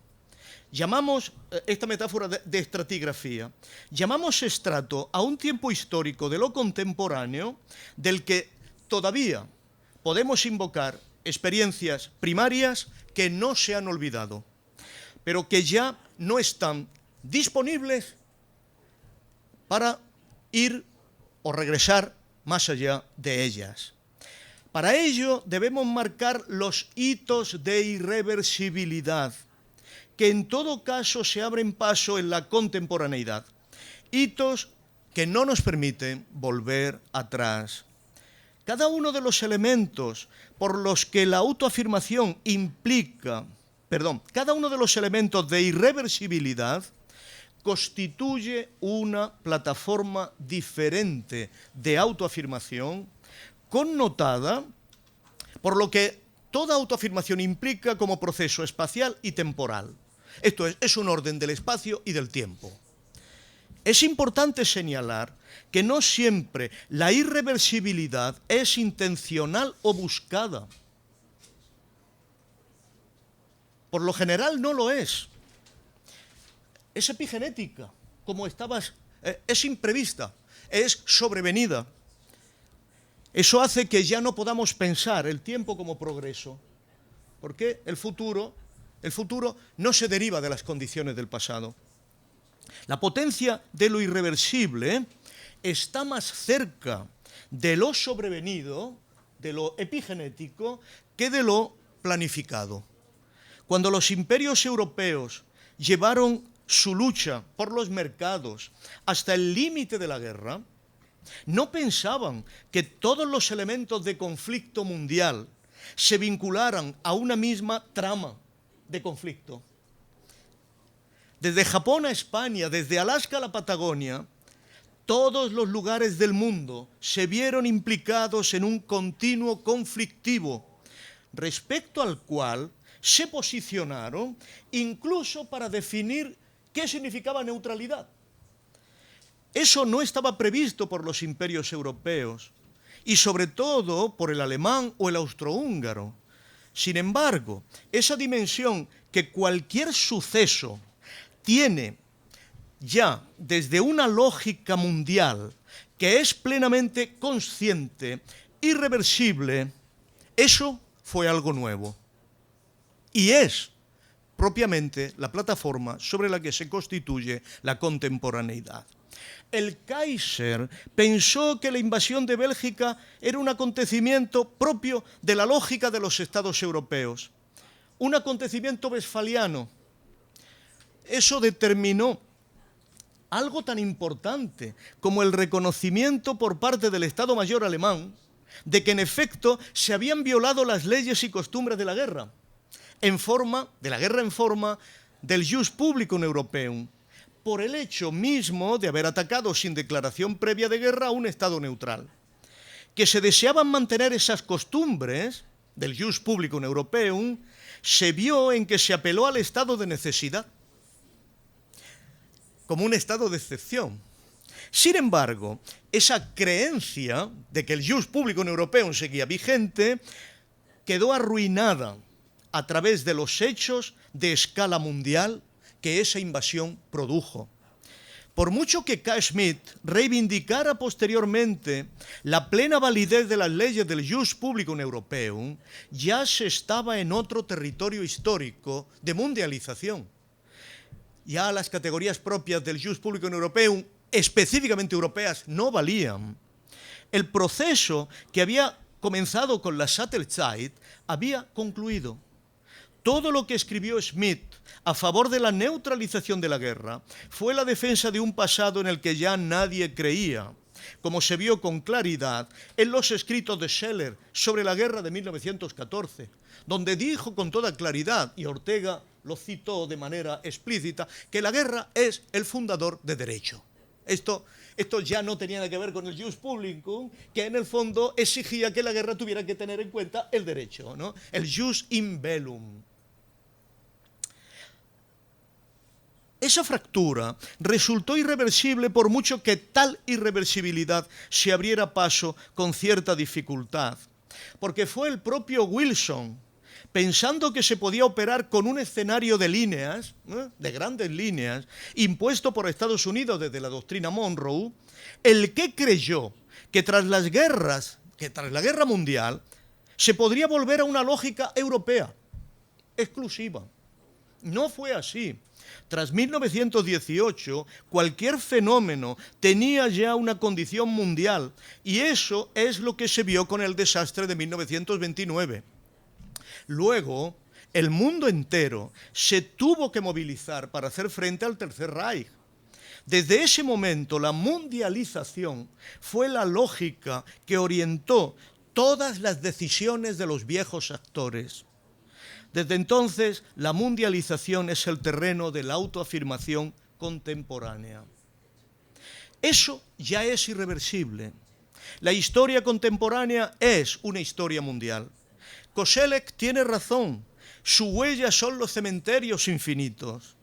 Llamamos esta metáfora de estratigrafía, llamamos estrato a un tiempo histórico de lo contemporáneo del que todavía podemos invocar experiencias primarias que no se han olvidado, pero que ya no están disponibles para ir o regresar más allá de ellas. Para ello debemos marcar los hitos de irreversibilidad, que en todo caso se abren paso en la contemporaneidad, hitos que no nos permiten volver atrás. Cada uno de los elementos por los que la autoafirmación cada uno de los elementos de irreversibilidad constituye una plataforma diferente de autoafirmación, connotada por lo que toda autoafirmación implica como proceso espacial y temporal. Esto es un orden del espacio y del tiempo. Es importante señalar que no siempre la irreversibilidad es intencional o buscada. Por lo general no lo es. Es epigenética, es imprevista, es sobrevenida. Eso hace que ya no podamos pensar el tiempo como progreso, porque el futuro no se deriva de las condiciones del pasado. La potencia de lo irreversible está más cerca de lo sobrevenido, de lo epigenético, que de lo planificado. Cuando los imperios europeos llevaron su lucha por los mercados hasta el límite de la guerra, no pensaban que todos los elementos de conflicto mundial se vincularan a una misma trama de conflicto. Desde Japón a España, desde Alaska a la Patagonia, todos los lugares del mundo se vieron implicados en un continuo conflictivo, respecto al cual se posicionaron incluso para definir qué significaba neutralidad. Eso no estaba previsto por los imperios europeos y sobre todo por el alemán o el austrohúngaro. Sin embargo, esa dimensión que cualquier suceso tiene ya desde una lógica mundial que es plenamente consciente, irreversible, eso fue algo nuevo. Y es propiamente la plataforma sobre la que se constituye la contemporaneidad. El Kaiser pensó que la invasión de Bélgica era un acontecimiento propio de la lógica de los estados europeos, un acontecimiento westfaliano. Eso determinó algo tan importante como el reconocimiento por parte del Estado Mayor alemán de que en efecto se habían violado las leyes y costumbres de la guerra, en forma del Jus Publicum Europaeum, por el hecho mismo de haber atacado sin declaración previa de guerra a un Estado neutral. Que se deseaban mantener esas costumbres del Jus Publicum Europaeum se vio en que se apeló al estado de necesidad, como un estado de excepción. Sin embargo, esa creencia de que el Jus Publicum Europaeum seguía vigente quedó arruinada a través de los hechos de escala mundial que esa invasión produjo. Por mucho que K. Schmitt reivindicara posteriormente la plena validez de las leyes del Jus Publicum Europaeum, ya se estaba en otro territorio histórico de mundialización. Ya las categorías propias del Jus Publicum Europaeum, específicamente europeas, no valían. El proceso que había comenzado con la Sattelzeit había concluido. Todo lo que escribió Schmitt a favor de la neutralización de la guerra fue la defensa de un pasado en el que ya nadie creía, como se vio con claridad en los escritos de Scheller sobre la guerra de 1914, donde dijo con toda claridad, y Ortega lo citó de manera explícita, que la guerra es el fundador de derecho. Esto ya no tenía nada que ver con el Jus Publicum, que en el fondo exigía que la guerra tuviera que tener en cuenta el derecho, ¿no? El Jus in bellum. Esa fractura resultó irreversible por mucho que tal irreversibilidad se abriera paso con cierta dificultad, porque fue el propio Wilson, pensando que se podía operar con un escenario de líneas, de grandes líneas, impuesto por Estados Unidos desde la doctrina Monroe, el que creyó que tras la guerra mundial, se podría volver a una lógica europea, exclusiva. No fue así. Tras 1918, cualquier fenómeno tenía ya una condición mundial, y eso es lo que se vio con el desastre de 1929. Luego, el mundo entero se tuvo que movilizar para hacer frente al Tercer Reich. Desde ese momento, la mundialización fue la lógica que orientó todas las decisiones de los viejos actores. Desde entonces, la mundialización es el terreno de la autoafirmación contemporánea. Eso ya es irreversible. La historia contemporánea es una historia mundial. Koselleck tiene razón. Su huella son los cementerios infinitos.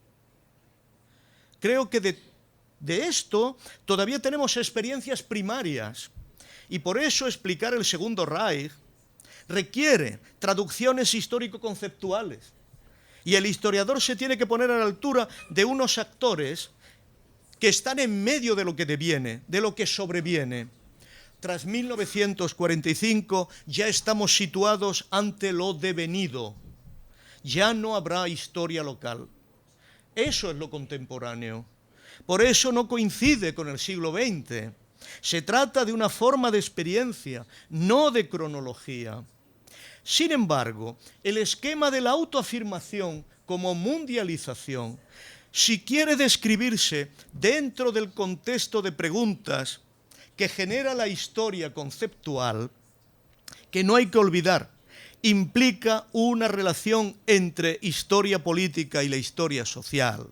Creo que de esto todavía tenemos experiencias primarias. Y por eso explicar el Segundo Reich requiere traducciones histórico-conceptuales. Y el historiador se tiene que poner a la altura de unos actores que están en medio de lo que deviene, de lo que sobreviene. Tras 1945 ya estamos situados ante lo devenido. Ya no habrá historia local. Eso es lo contemporáneo. Por eso no coincide con el siglo XX. Se trata de una forma de experiencia, no de cronología. Sin embargo, el esquema de la autoafirmación como mundialización, si quiere describirse dentro del contexto de preguntas que genera la historia conceptual, que no hay que olvidar, implica una relación entre historia política y la historia social.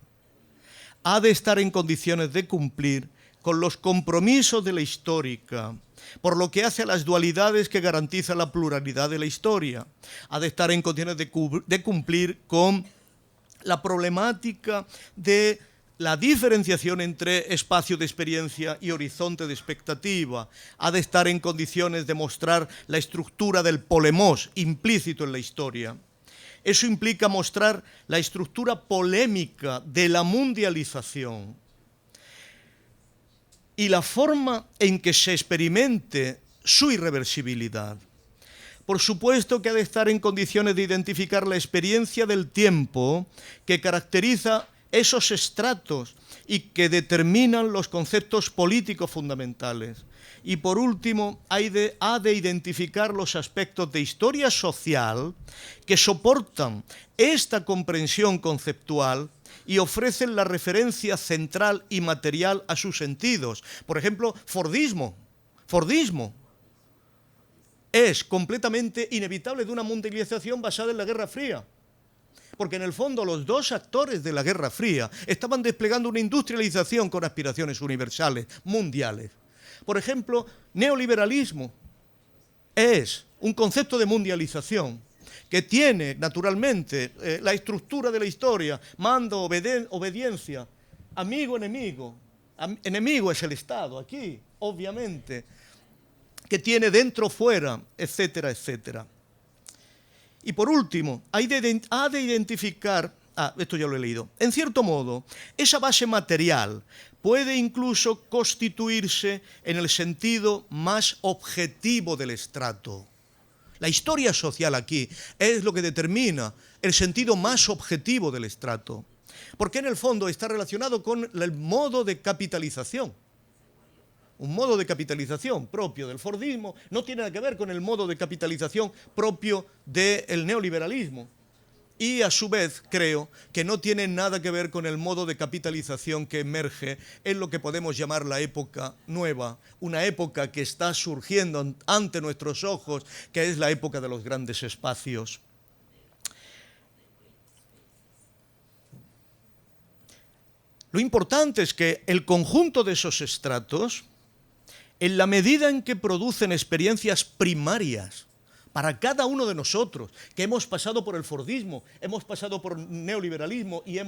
Ha de estar en condiciones de cumplir con los compromisos de la histórica, por lo que hace a las dualidades que garantiza la pluralidad de la historia. Ha de estar en condiciones de cumplir con la problemática de la diferenciación entre espacio de experiencia y horizonte de expectativa. Ha de estar en condiciones de mostrar la estructura del polemos implícito en la historia. Eso implica mostrar la estructura polémica de la mundialización y la forma en que se experimente su irreversibilidad. Por supuesto que ha de estar en condiciones de identificar la experiencia del tiempo que caracteriza esos estratos y que determinan los conceptos políticos fundamentales. Y por último, ha de identificar los aspectos de historia social que soportan esta comprensión conceptual y ofrecen la referencia central y material a sus sentidos. Por ejemplo, Fordismo. Fordismo es completamente inevitable de una mundialización basada en la Guerra Fría. Porque en el fondo los dos actores de la Guerra Fría estaban desplegando una industrialización con aspiraciones universales, mundiales. Por ejemplo, neoliberalismo es un concepto de mundialización que tiene, naturalmente, la estructura de la historia, mando, obediencia, amigo, enemigo. Enemigo es el Estado, aquí, obviamente, que tiene dentro, fuera, etcétera, etcétera. Y por último, ha de identificar, esto ya lo he leído, en cierto modo, esa base material puede incluso constituirse en el sentido más objetivo del estrato. La historia social aquí es lo que determina el sentido más objetivo del estrato, porque en el fondo está relacionado con el modo de capitalización. Un modo de capitalización propio del Fordismo no tiene nada que ver con el modo de capitalización propio del neoliberalismo. Y a su vez creo que no tiene nada que ver con el modo de capitalización que emerge en lo que podemos llamar la época nueva, una época que está surgiendo ante nuestros ojos, que es la época de los grandes espacios. Lo importante es que el conjunto de esos estratos, en la medida en que producen experiencias primarias para cada uno de nosotros, que hemos pasado por el Fordismo, hemos pasado por el neoliberalismo y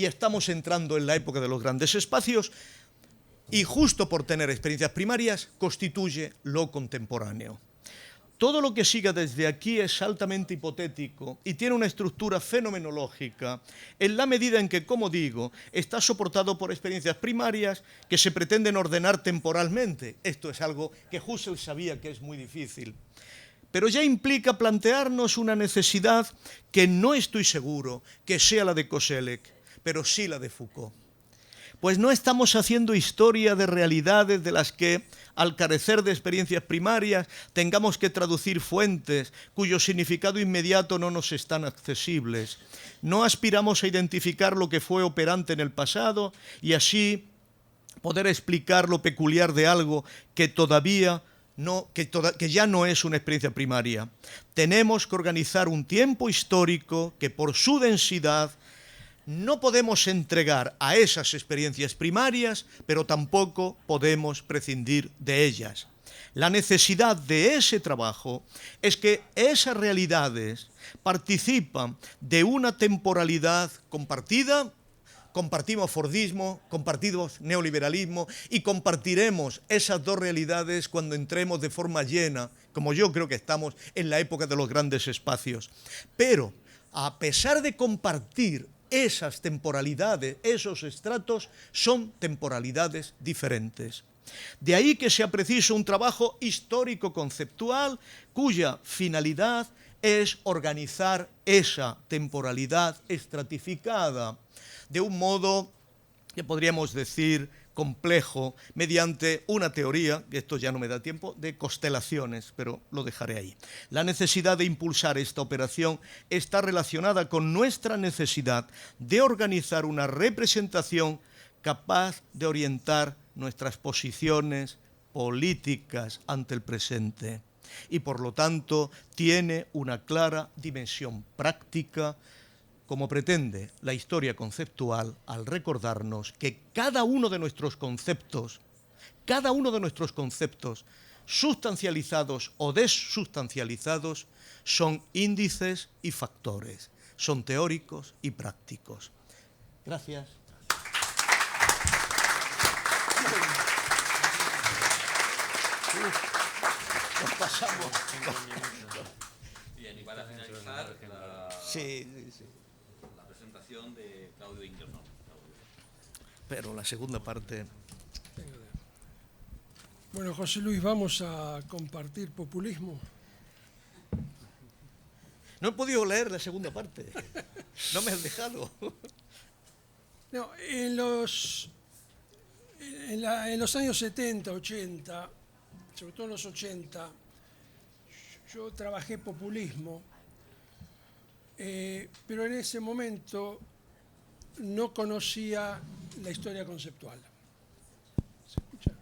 estamos entrando en la época de los grandes espacios, y justo por tener experiencias primarias, constituye lo contemporáneo. Todo lo que siga desde aquí es altamente hipotético y tiene una estructura fenomenológica en la medida en que, como digo, está soportado por experiencias primarias que se pretenden ordenar temporalmente. Esto es algo que Husserl sabía que es muy difícil. Pero ya implica plantearnos una necesidad que no estoy seguro que sea la de Koselleck, pero sí la de Foucault. Pues no estamos haciendo historia de realidades de las que, al carecer de experiencias primarias, tengamos que traducir fuentes cuyo significado inmediato no nos están accesibles. No aspiramos a identificar lo que fue operante en el pasado y así poder explicar lo peculiar de algo que ya no es una experiencia primaria. Tenemos que organizar un tiempo histórico que, por su densidad, no podemos entregar a esas experiencias primarias, pero tampoco podemos prescindir de ellas. La necesidad de ese trabajo es que esas realidades participan de una temporalidad compartida. Compartimos Fordismo, compartimos neoliberalismo y compartiremos esas dos realidades cuando entremos de forma llena, como yo creo que estamos en la época de los grandes espacios. Pero, a pesar de compartir esas temporalidades, esos estratos, son temporalidades diferentes. De ahí que sea preciso un trabajo histórico-conceptual cuya finalidad es organizar esa temporalidad estratificada de un modo que podríamos decir complejo, mediante una teoría, que esto ya no me da tiempo, de constelaciones, pero lo dejaré ahí. La necesidad de impulsar esta operación está relacionada con nuestra necesidad de organizar una representación capaz de orientar nuestras posiciones políticas ante el presente y, por lo tanto, tiene una clara dimensión práctica, como pretende la historia conceptual al recordarnos que cada uno de nuestros conceptos, sustancializados o desustancializados, son índices y factores, son teóricos y prácticos. Gracias. Nos pasamos. Bien, y para finalizar, la presentación de Claudio Ingersoll. Pero la segunda parte... Bueno, José Luis, vamos a compartir populismo. No he podido leer la segunda parte. No me has dejado. No, en los años 70, 80, sobre todo en los 80, yo trabajé populismo, pero en ese momento no conocía la historia conceptual. ¿Se escucha?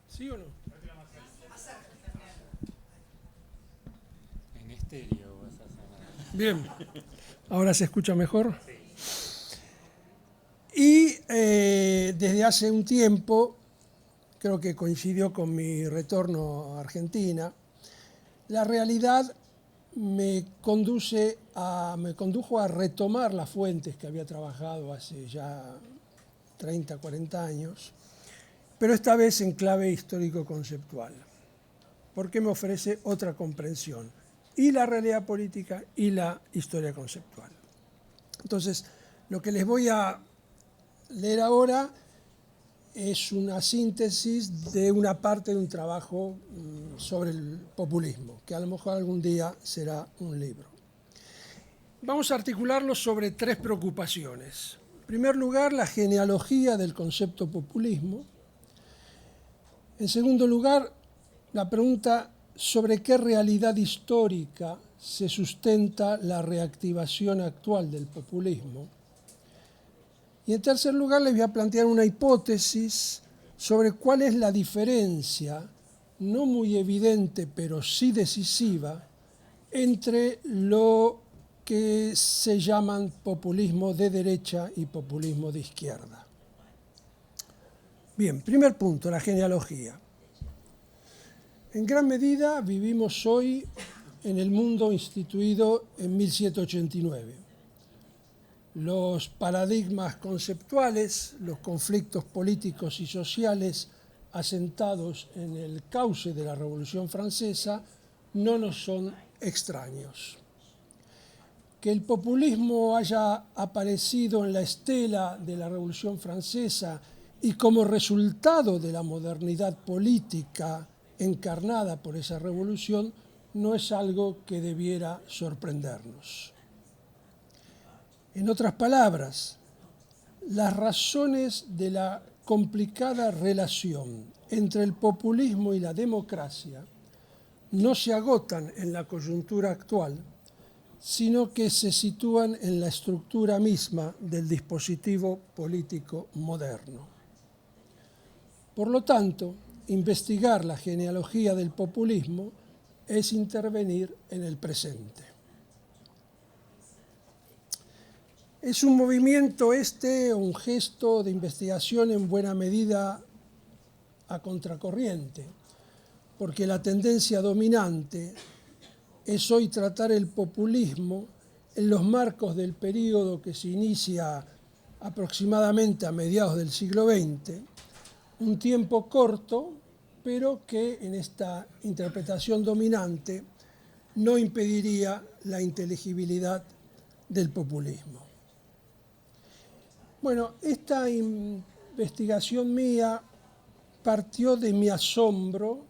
¿Sí o no? En estéreo vas a sonar. Bien, ahora se escucha mejor. Y desde hace un tiempo, creo que coincidió con mi retorno a Argentina, la realidad me condujo a retomar las fuentes que había trabajado hace ya 30, 40 años, pero esta vez en clave histórico-conceptual, porque me ofrece otra comprensión, y la realidad política y la historia conceptual. Entonces, lo que les voy a leer ahora es una síntesis de una parte de un trabajo sobre el populismo, que a lo mejor algún día será un libro. Vamos a articularlo sobre 3 preocupaciones. En primer lugar, la genealogía del concepto populismo. En segundo lugar, la pregunta sobre qué realidad histórica se sustenta la reactivación actual del populismo. Y en tercer lugar, les voy a plantear una hipótesis sobre cuál es la diferencia, no muy evidente, pero sí decisiva, entre lo que se llaman populismo de derecha y populismo de izquierda. Bien, primer punto, la genealogía. En gran medida vivimos hoy en el mundo instituido en 1789. Los paradigmas conceptuales, los conflictos políticos y sociales asentados en el cauce de la Revolución Francesa no nos son extraños. Que el populismo haya aparecido en la estela de la Revolución Francesa y como resultado de la modernidad política encarnada por esa revolución no es algo que debiera sorprendernos. En otras palabras, las razones de la complicada relación entre el populismo y la democracia no se agotan en la coyuntura actual, sino que se sitúan en la estructura misma del dispositivo político moderno. Por lo tanto, investigar la genealogía del populismo es intervenir en el presente. Es un movimiento un gesto de investigación en buena medida a contracorriente, porque la tendencia dominante es hoy tratar el populismo en los marcos del período que se inicia aproximadamente a mediados del siglo XX, un tiempo corto, pero que en esta interpretación dominante no impediría la inteligibilidad del populismo. Bueno, esta investigación mía partió de mi asombro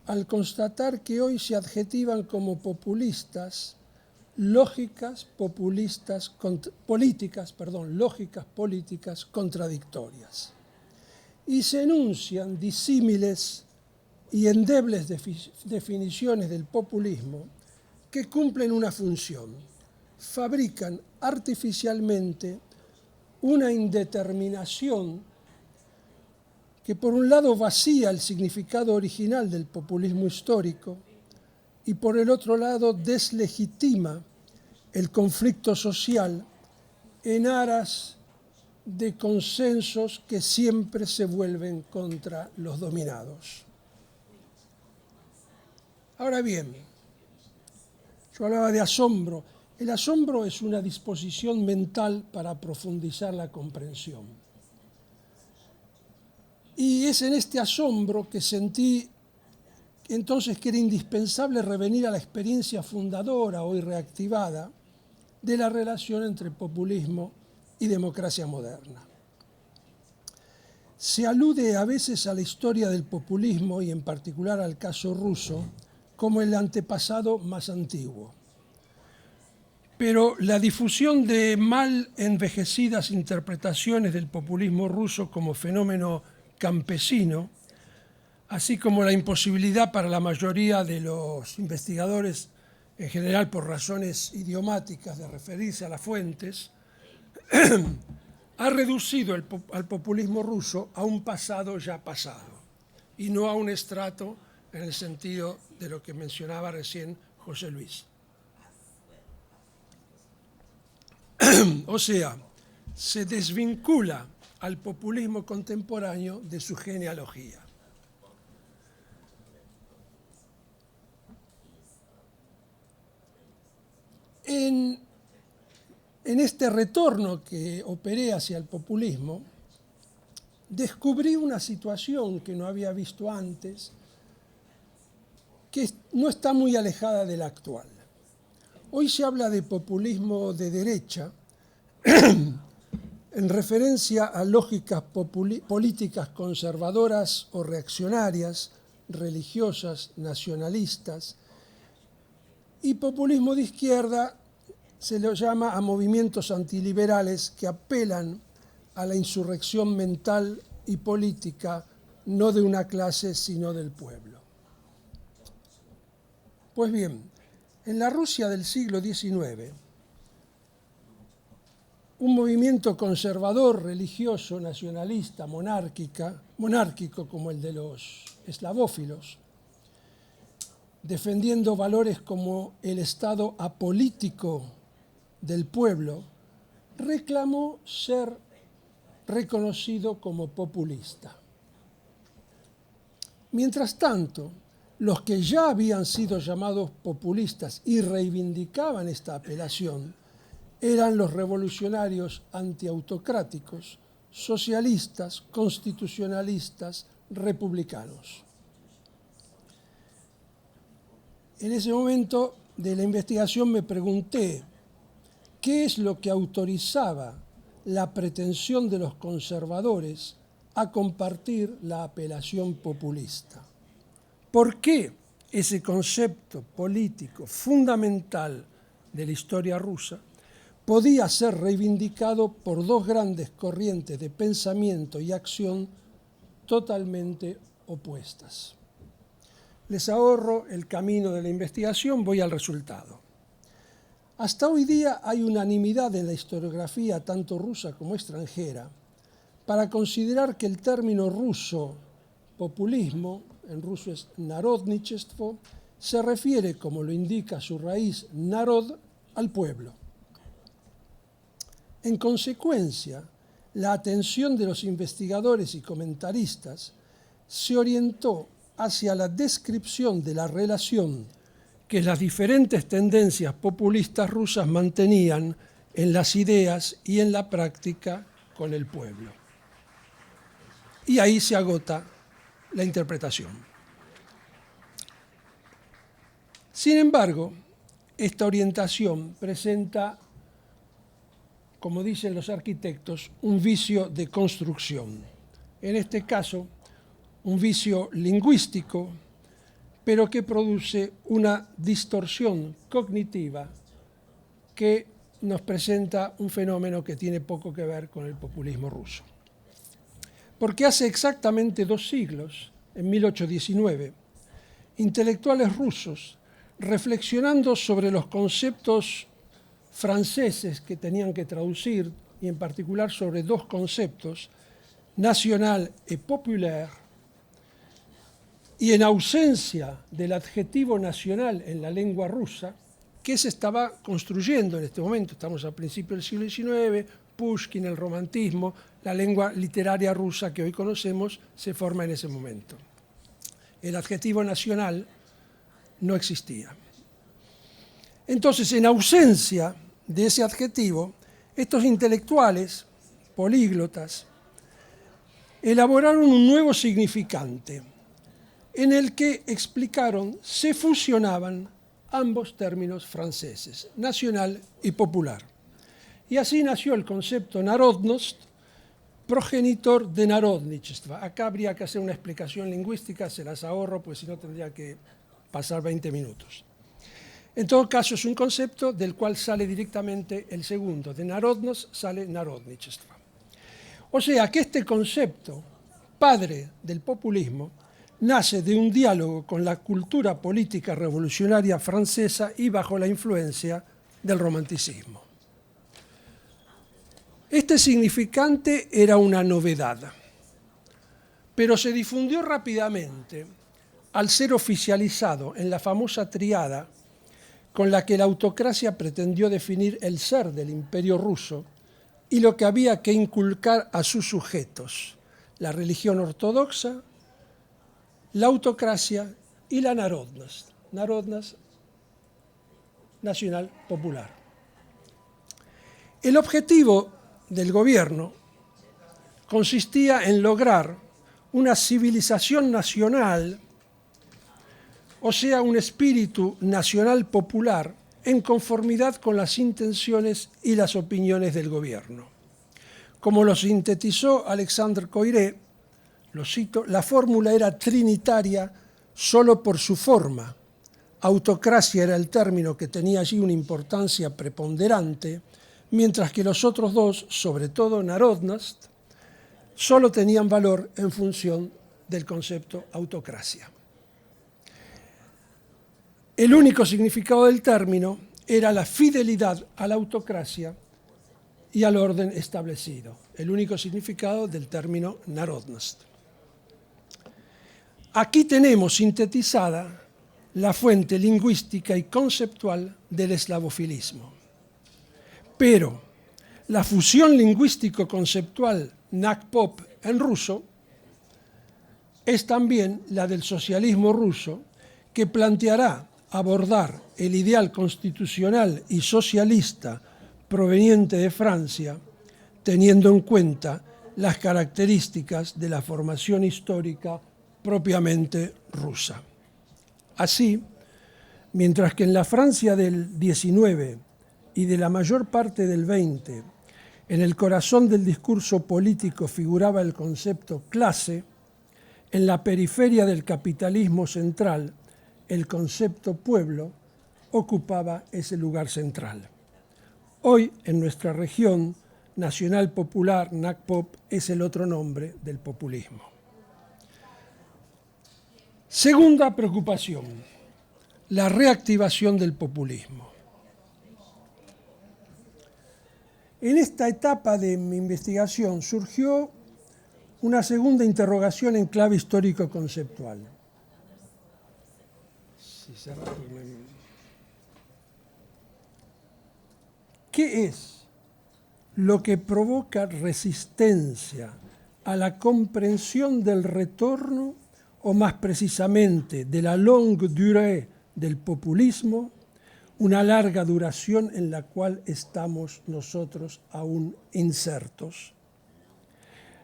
al constatar que hoy se adjetivan como populistas lógicas políticas contradictorias y se enuncian disímiles y endebles definiciones del populismo que cumplen una función, fabrican artificialmente una indeterminación que por un lado vacía el significado original del populismo histórico y por el otro lado deslegitima el conflicto social en aras de consensos que siempre se vuelven contra los dominados. Ahora bien, yo hablaba de asombro. El asombro es una disposición mental para profundizar la comprensión. Y es en este asombro que sentí entonces que era indispensable revenir a la experiencia fundadora, hoy reactivada, de la relación entre populismo y democracia moderna. Se alude a veces a la historia del populismo y en particular al caso ruso como el antepasado más antiguo. Pero la difusión de mal envejecidas interpretaciones del populismo ruso como fenómeno campesino, así como la imposibilidad para la mayoría de los investigadores, en general por razones idiomáticas, de referirse a las fuentes, ha reducido al populismo ruso a un pasado ya pasado y no a un estrato en el sentido de lo que mencionaba recién José Luis. O sea, se desvincula al populismo contemporáneo de su genealogía. En este retorno que operé hacia el populismo, descubrí una situación que no había visto antes, que no está muy alejada de la actual. Hoy se habla de populismo de derecha en referencia a lógicas políticas conservadoras o reaccionarias, religiosas, nacionalistas, y populismo de izquierda se lo llama a movimientos antiliberales que apelan a la insurrección mental y política no de una clase sino del pueblo. Pues bien, en la Rusia del siglo XIX, un movimiento conservador, religioso, nacionalista, monárquico como el de los eslavófilos, defendiendo valores como el Estado apolítico del pueblo, reclamó ser reconocido como populista. Mientras tanto, los que ya habían sido llamados populistas y reivindicaban esta apelación eran los revolucionarios antiautocráticos, socialistas, constitucionalistas, republicanos. En ese momento de la investigación me pregunté qué es lo que autorizaba la pretensión de los conservadores a compartir la apelación populista. ¿Por qué ese concepto político fundamental de la historia rusa podía ser reivindicado por dos grandes corrientes de pensamiento y acción totalmente opuestas? Les ahorro el camino de la investigación, voy al resultado. Hasta hoy día hay unanimidad en la historiografía, tanto rusa como extranjera, para considerar que el término ruso populismo, en ruso es narodnichestvo, se refiere, como lo indica su raíz narod, al pueblo. En consecuencia, la atención de los investigadores y comentaristas se orientó hacia la descripción de la relación que las diferentes tendencias populistas rusas mantenían en las ideas y en la práctica con el pueblo. Y ahí se agota la interpretación. Sin embargo, esta orientación presenta, como dicen los arquitectos, un vicio de construcción. En este caso, un vicio lingüístico, pero que produce una distorsión cognitiva que nos presenta un fenómeno que tiene poco que ver con el populismo ruso. Porque hace exactamente 2 siglos, en 1819, intelectuales rusos, reflexionando sobre los conceptos franceses que tenían que traducir, y en particular sobre 2 conceptos, nacional y populaire, y en ausencia del adjetivo nacional en la lengua rusa, que se estaba construyendo en este momento, estamos al principio del siglo XIX, Pushkin, el romantismo, la lengua literaria rusa que hoy conocemos se forma en ese momento. El adjetivo nacional no existía. Entonces, en ausencia de ese adjetivo, estos intelectuales, políglotas, elaboraron un nuevo significante en el que explicaron, se fusionaban ambos términos franceses, nacional y popular. Y así nació el concepto narodnost, progenitor de narodnichestvo. Acá habría que hacer una explicación lingüística, se las ahorro, pues si no tendría que pasar 20 minutos. En todo caso, es un concepto del cual sale directamente el segundo. De narodnost sale narodnichestvo. O sea que este concepto, padre del populismo, nace de un diálogo con la cultura política revolucionaria francesa y bajo la influencia del romanticismo. Este significante era una novedad, pero se difundió rápidamente al ser oficializado en la famosa triada con la que la autocracia pretendió definir el ser del imperio ruso y lo que había que inculcar a sus sujetos: la religión ortodoxa, la autocracia y la narodnost, narodnost nacional popular. El objetivo del gobierno consistía en lograr una civilización nacional, o sea, un espíritu nacional popular en conformidad con las intenciones y las opiniones del gobierno. Como lo sintetizó Alexandre Koyré, lo cito, la fórmula era trinitaria solo por su forma. Autocracia era el término que tenía allí una importancia preponderante, mientras que los otros dos, sobre todo narodnost, solo tenían valor en función del concepto autocracia. El único significado del término era la fidelidad a la autocracia y al orden establecido. El único significado del término narodnost. Aquí tenemos sintetizada la fuente lingüística y conceptual del eslavofilismo. Pero la fusión lingüístico-conceptual NAKPOP en ruso es también la del socialismo ruso, que planteará abordar el ideal constitucional y socialista proveniente de Francia, teniendo en cuenta las características de la formación histórica propiamente rusa. Así, mientras que en la Francia del XIX y de la mayor parte del XX, en el corazón del discurso político figuraba el concepto clase, en la periferia del capitalismo central, el concepto pueblo ocupaba ese lugar central. Hoy, en nuestra región, Nacional Popular, NAKPOP, es el otro nombre del populismo. Segunda preocupación, la reactivación del populismo. En esta etapa de mi investigación surgió una segunda interrogación en clave histórico-conceptual. ¿Qué es lo que provoca resistencia a la comprensión del retorno, o más precisamente de la longue durée del populismo, una larga duración en la cual estamos nosotros aún insertos?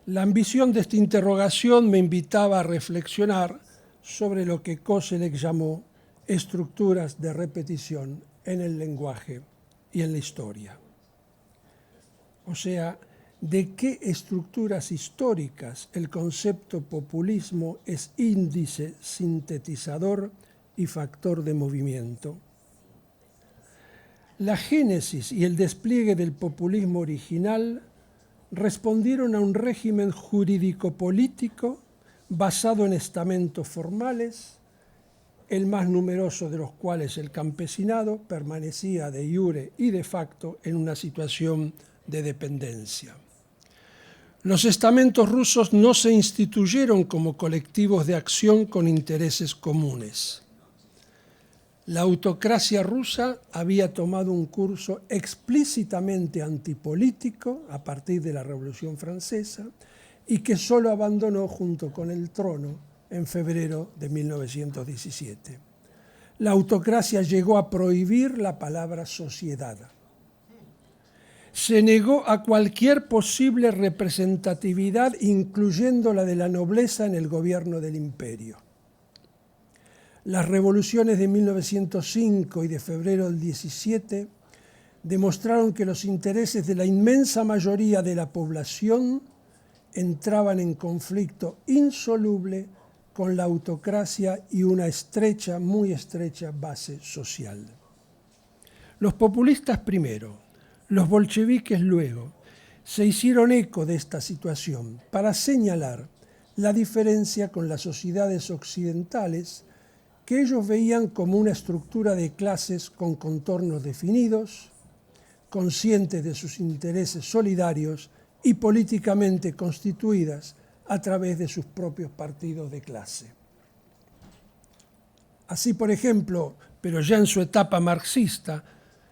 La ambición de esta interrogación me invitaba a reflexionar sobre lo que Koselleck llamó estructuras de repetición en el lenguaje y en la historia. O sea, de qué estructuras históricas el concepto populismo es índice, sintetizador y factor de movimiento. La génesis y el despliegue del populismo original respondieron a un régimen jurídico-político basado en estamentos formales, el más numeroso de los cuales, el campesinado, permanecía de iure y de facto en una situación de dependencia. Los estamentos rusos no se instituyeron como colectivos de acción con intereses comunes. La autocracia rusa había tomado un curso explícitamente antipolítico a partir de la Revolución Francesa y que solo abandonó junto con el trono en febrero de 1917. La autocracia llegó a prohibir la palabra sociedad. Se negó a cualquier posible representatividad, incluyendo la de la nobleza en el gobierno del imperio. Las revoluciones de 1905 y de febrero del 17 demostraron que los intereses de la inmensa mayoría de la población entraban en conflicto insoluble con la autocracia y una estrecha, muy estrecha base social. Los populistas primero, los bolcheviques luego, se hicieron eco de esta situación para señalar la diferencia con las sociedades occidentales que ellos veían como una estructura de clases con contornos definidos, conscientes de sus intereses solidarios y políticamente constituidas a través de sus propios partidos de clase. Así, por ejemplo, pero ya en su etapa marxista,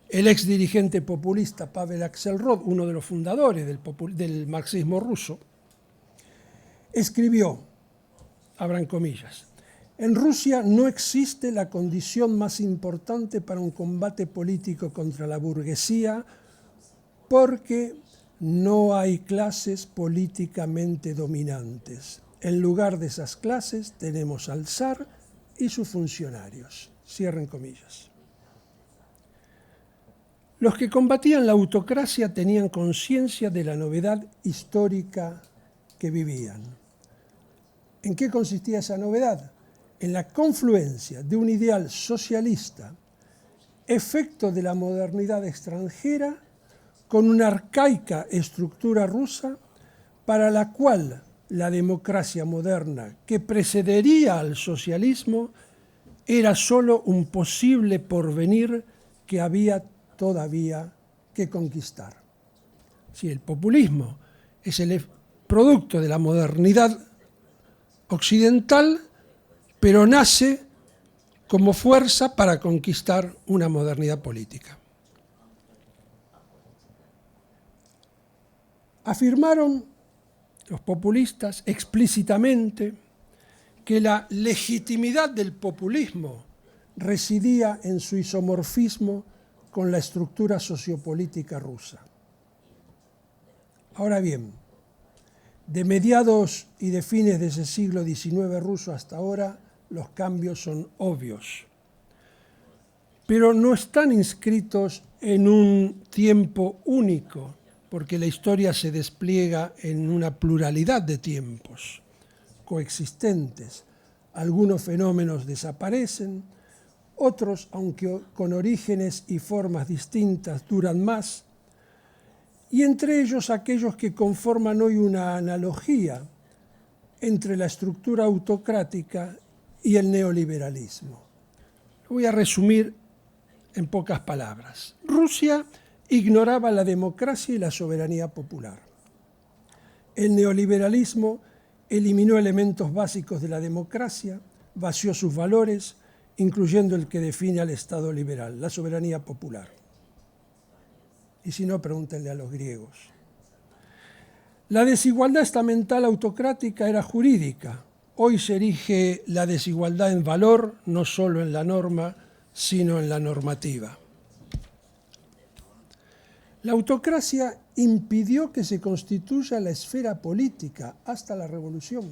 el ex dirigente populista Pavel Axelrod, uno de los fundadores del marxismo ruso, escribió, abran comillas, en Rusia no existe la condición más importante para un combate político contra la burguesía porque no hay clases políticamente dominantes. En lugar de esas clases tenemos al zar y sus funcionarios. Cierren comillas. Los que combatían la autocracia tenían conciencia de la novedad histórica que vivían. ¿En qué consistía esa novedad? En la confluencia de un ideal socialista, efecto de la modernidad extranjera, con una arcaica estructura rusa para la cual la democracia moderna que precedería al socialismo era solo un posible porvenir que había todavía que conquistar. Si el populismo es el producto de la modernidad occidental, pero nace como fuerza para conquistar una modernidad política. Afirmaron los populistas explícitamente que la legitimidad del populismo residía en su isomorfismo con la estructura sociopolítica rusa. Ahora bien, de mediados y de fines de ese siglo XIX ruso hasta ahora, los cambios son obvios, pero no están inscritos en un tiempo único, porque la historia se despliega en una pluralidad de tiempos coexistentes. Algunos fenómenos desaparecen, otros, aunque con orígenes y formas distintas, duran más, y entre ellos aquellos que conforman hoy una analogía entre la estructura autocrática y el neoliberalismo. Lo voy a resumir en pocas palabras. Rusia ignoraba la democracia y la soberanía popular. El neoliberalismo eliminó elementos básicos de la democracia, vació sus valores, incluyendo el que define al Estado liberal, la soberanía popular. Y si no, pregúntenle a los griegos. La desigualdad estamental autocrática era jurídica. Hoy se erige la desigualdad en valor, no solo en la norma, sino en la normativa. La autocracia impidió que se constituya la esfera política hasta la revolución.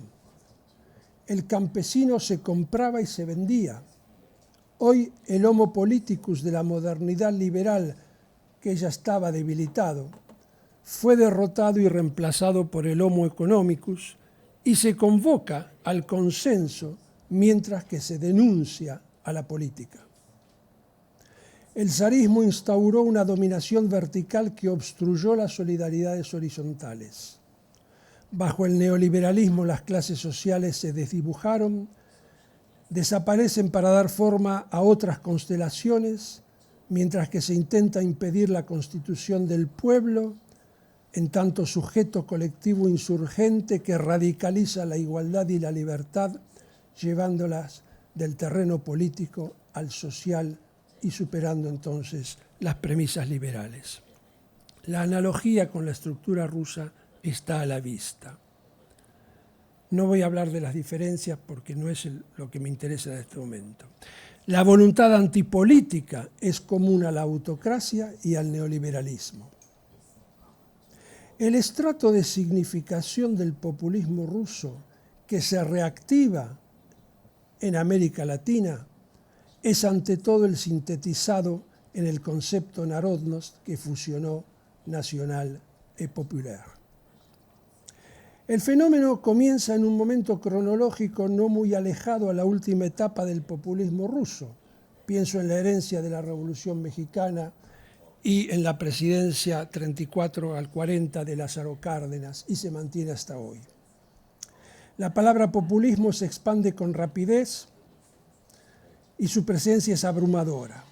El campesino se compraba y se vendía. Hoy el homo politicus de la modernidad liberal, que ya estaba debilitado, fue derrotado y reemplazado por el homo economicus y se convoca al consenso mientras que se denuncia a la política. El zarismo instauró una dominación vertical que obstruyó las solidaridades horizontales. Bajo el neoliberalismo las clases sociales se desdibujaron, desaparecen para dar forma a otras constelaciones, mientras que se intenta impedir la constitución del pueblo en tanto sujeto colectivo insurgente que radicaliza la igualdad y la libertad, llevándolas del terreno político al social y superando entonces las premisas liberales. La analogía con la estructura rusa está a la vista. No voy a hablar de las diferencias porque no es lo que me interesa en este momento. La voluntad antipolítica es común a la autocracia y al neoliberalismo. El estrato de significación del populismo ruso que se reactiva en América Latina es ante todo el sintetizado en el concepto Narodnost que fusionó nacional y popular. El fenómeno comienza en un momento cronológico no muy alejado a la última etapa del populismo ruso. Pienso en la herencia de la Revolución Mexicana y en la presidencia 34 al 40 de Lázaro Cárdenas, y se mantiene hasta hoy. La palabra populismo se expande con rapidez y su presencia es abrumadora.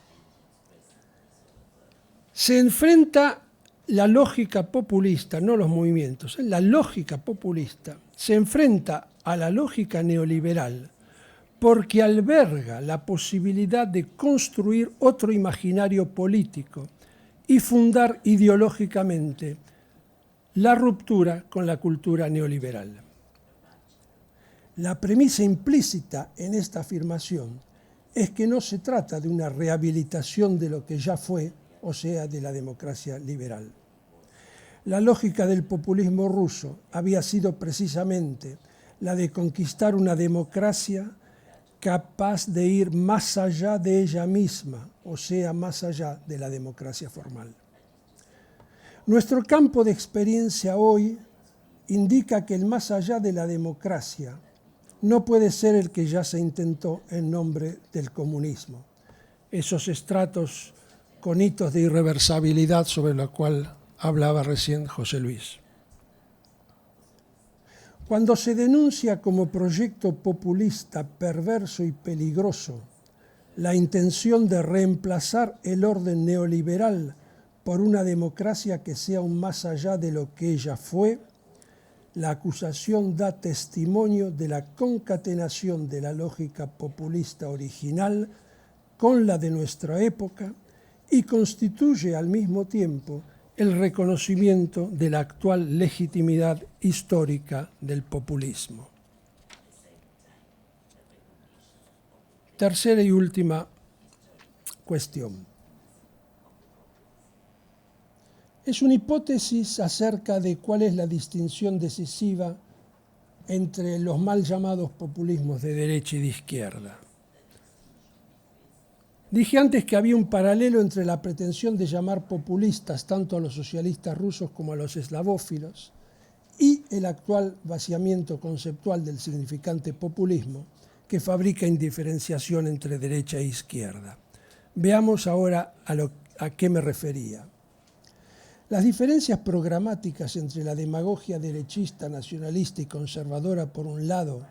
Se enfrenta la lógica populista, no los movimientos, la lógica populista se enfrenta a la lógica neoliberal porque alberga la posibilidad de construir otro imaginario político y fundar ideológicamente la ruptura con la cultura neoliberal. La premisa implícita en esta afirmación es que no se trata de una rehabilitación de lo que ya fue, o sea, de la democracia liberal. La lógica del populismo ruso había sido precisamente la de conquistar una democracia capaz de ir más allá de ella misma, o sea, más allá de la democracia formal. Nuestro campo de experiencia hoy indica que el más allá de la democracia no puede ser el que ya se intentó en nombre del comunismo. Esos estratos con hitos de irreversibilidad sobre lo cual hablaba recién José Luis. Cuando se denuncia como proyecto populista perverso y peligroso la intención de reemplazar el orden neoliberal por una democracia que sea un más allá de lo que ella fue, la acusación da testimonio de la concatenación de la lógica populista original con la de nuestra época y constituye al mismo tiempo el reconocimiento de la actual legitimidad histórica del populismo. Tercera y última cuestión. Es una hipótesis acerca de cuál es la distinción decisiva entre los mal llamados populismos de derecha y de izquierda. Dije antes que había un paralelo entre la pretensión de llamar populistas tanto a los socialistas rusos como a los eslavófilos y el actual vaciamiento conceptual del significante populismo que fabrica indiferenciación entre derecha e izquierda. Veamos ahora a qué me refería. Las diferencias programáticas entre la demagogia derechista, nacionalista y conservadora por un lado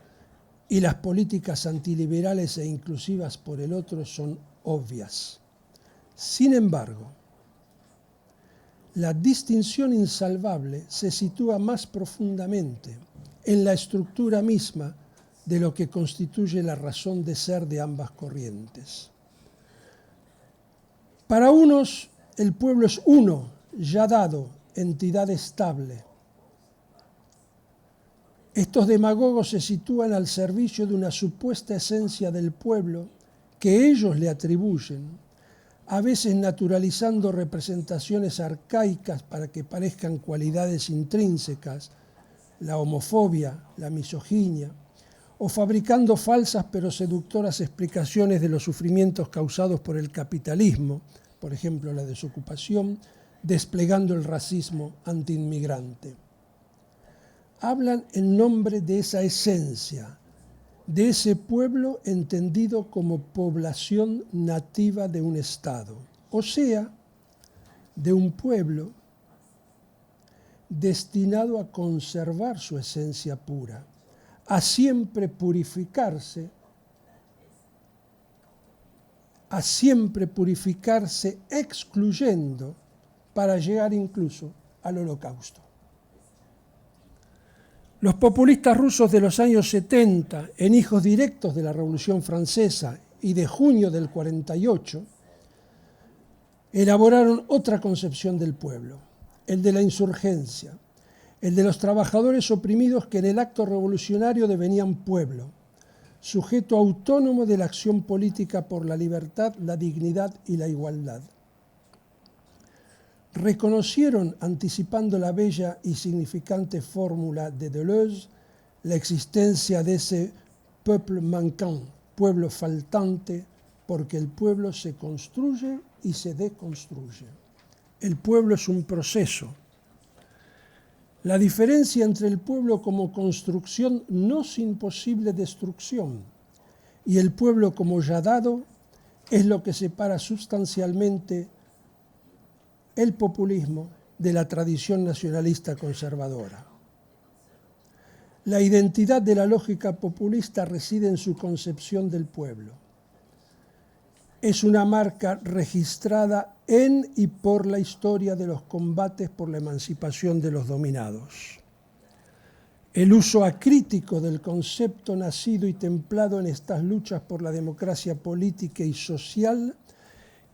y las políticas antiliberales e inclusivas por el otro son obvias. Sin embargo, la distinción insalvable se sitúa más profundamente en la estructura misma de lo que constituye la razón de ser de ambas corrientes. Para unos, el pueblo es uno, ya dado, entidad estable. Estos demagogos se sitúan al servicio de una supuesta esencia del pueblo que ellos le atribuyen, a veces naturalizando representaciones arcaicas para que parezcan cualidades intrínsecas, la homofobia, la misoginia, o fabricando falsas pero seductoras explicaciones de los sufrimientos causados por el capitalismo, por ejemplo la desocupación, desplegando el racismo antiinmigrante. Hablan en nombre de esa esencia, de ese pueblo entendido como población nativa de un Estado, o sea, de un pueblo destinado a conservar su esencia pura, a siempre purificarse excluyendo para llegar incluso al Holocausto. Los populistas rusos de los años 70, en hijos directos de la Revolución Francesa y de junio del 48, elaboraron otra concepción del pueblo, el de la insurgencia, el de los trabajadores oprimidos que en el acto revolucionario devenían pueblo, sujeto autónomo de la acción política por la libertad, la dignidad y la igualdad. Reconocieron, anticipando la bella y significante fórmula de Deleuze, la existencia de ese peuple manquant, pueblo faltante, porque el pueblo se construye y se deconstruye. El pueblo es un proceso La diferencia entre el pueblo como construcción no sin posible destrucción y el pueblo como ya dado es lo que separa sustancialmente el populismo de la tradición nacionalista conservadora. La identidad de la lógica populista reside en su concepción del pueblo. Es una marca registrada en y por la historia de los combates por la emancipación de los dominados. El uso acrítico del concepto nacido y templado en estas luchas por la democracia política y social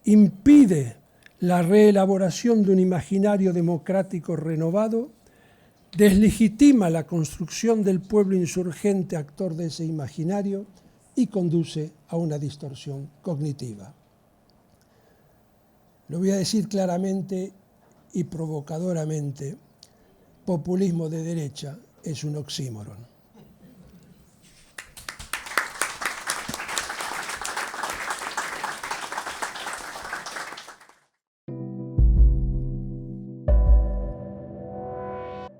impide la reelaboración de un imaginario democrático renovado, deslegitima la construcción del pueblo insurgente actor de ese imaginario y conduce a una distorsión cognitiva. Lo voy a decir claramente y provocadoramente, populismo de derecha es un oxímoron.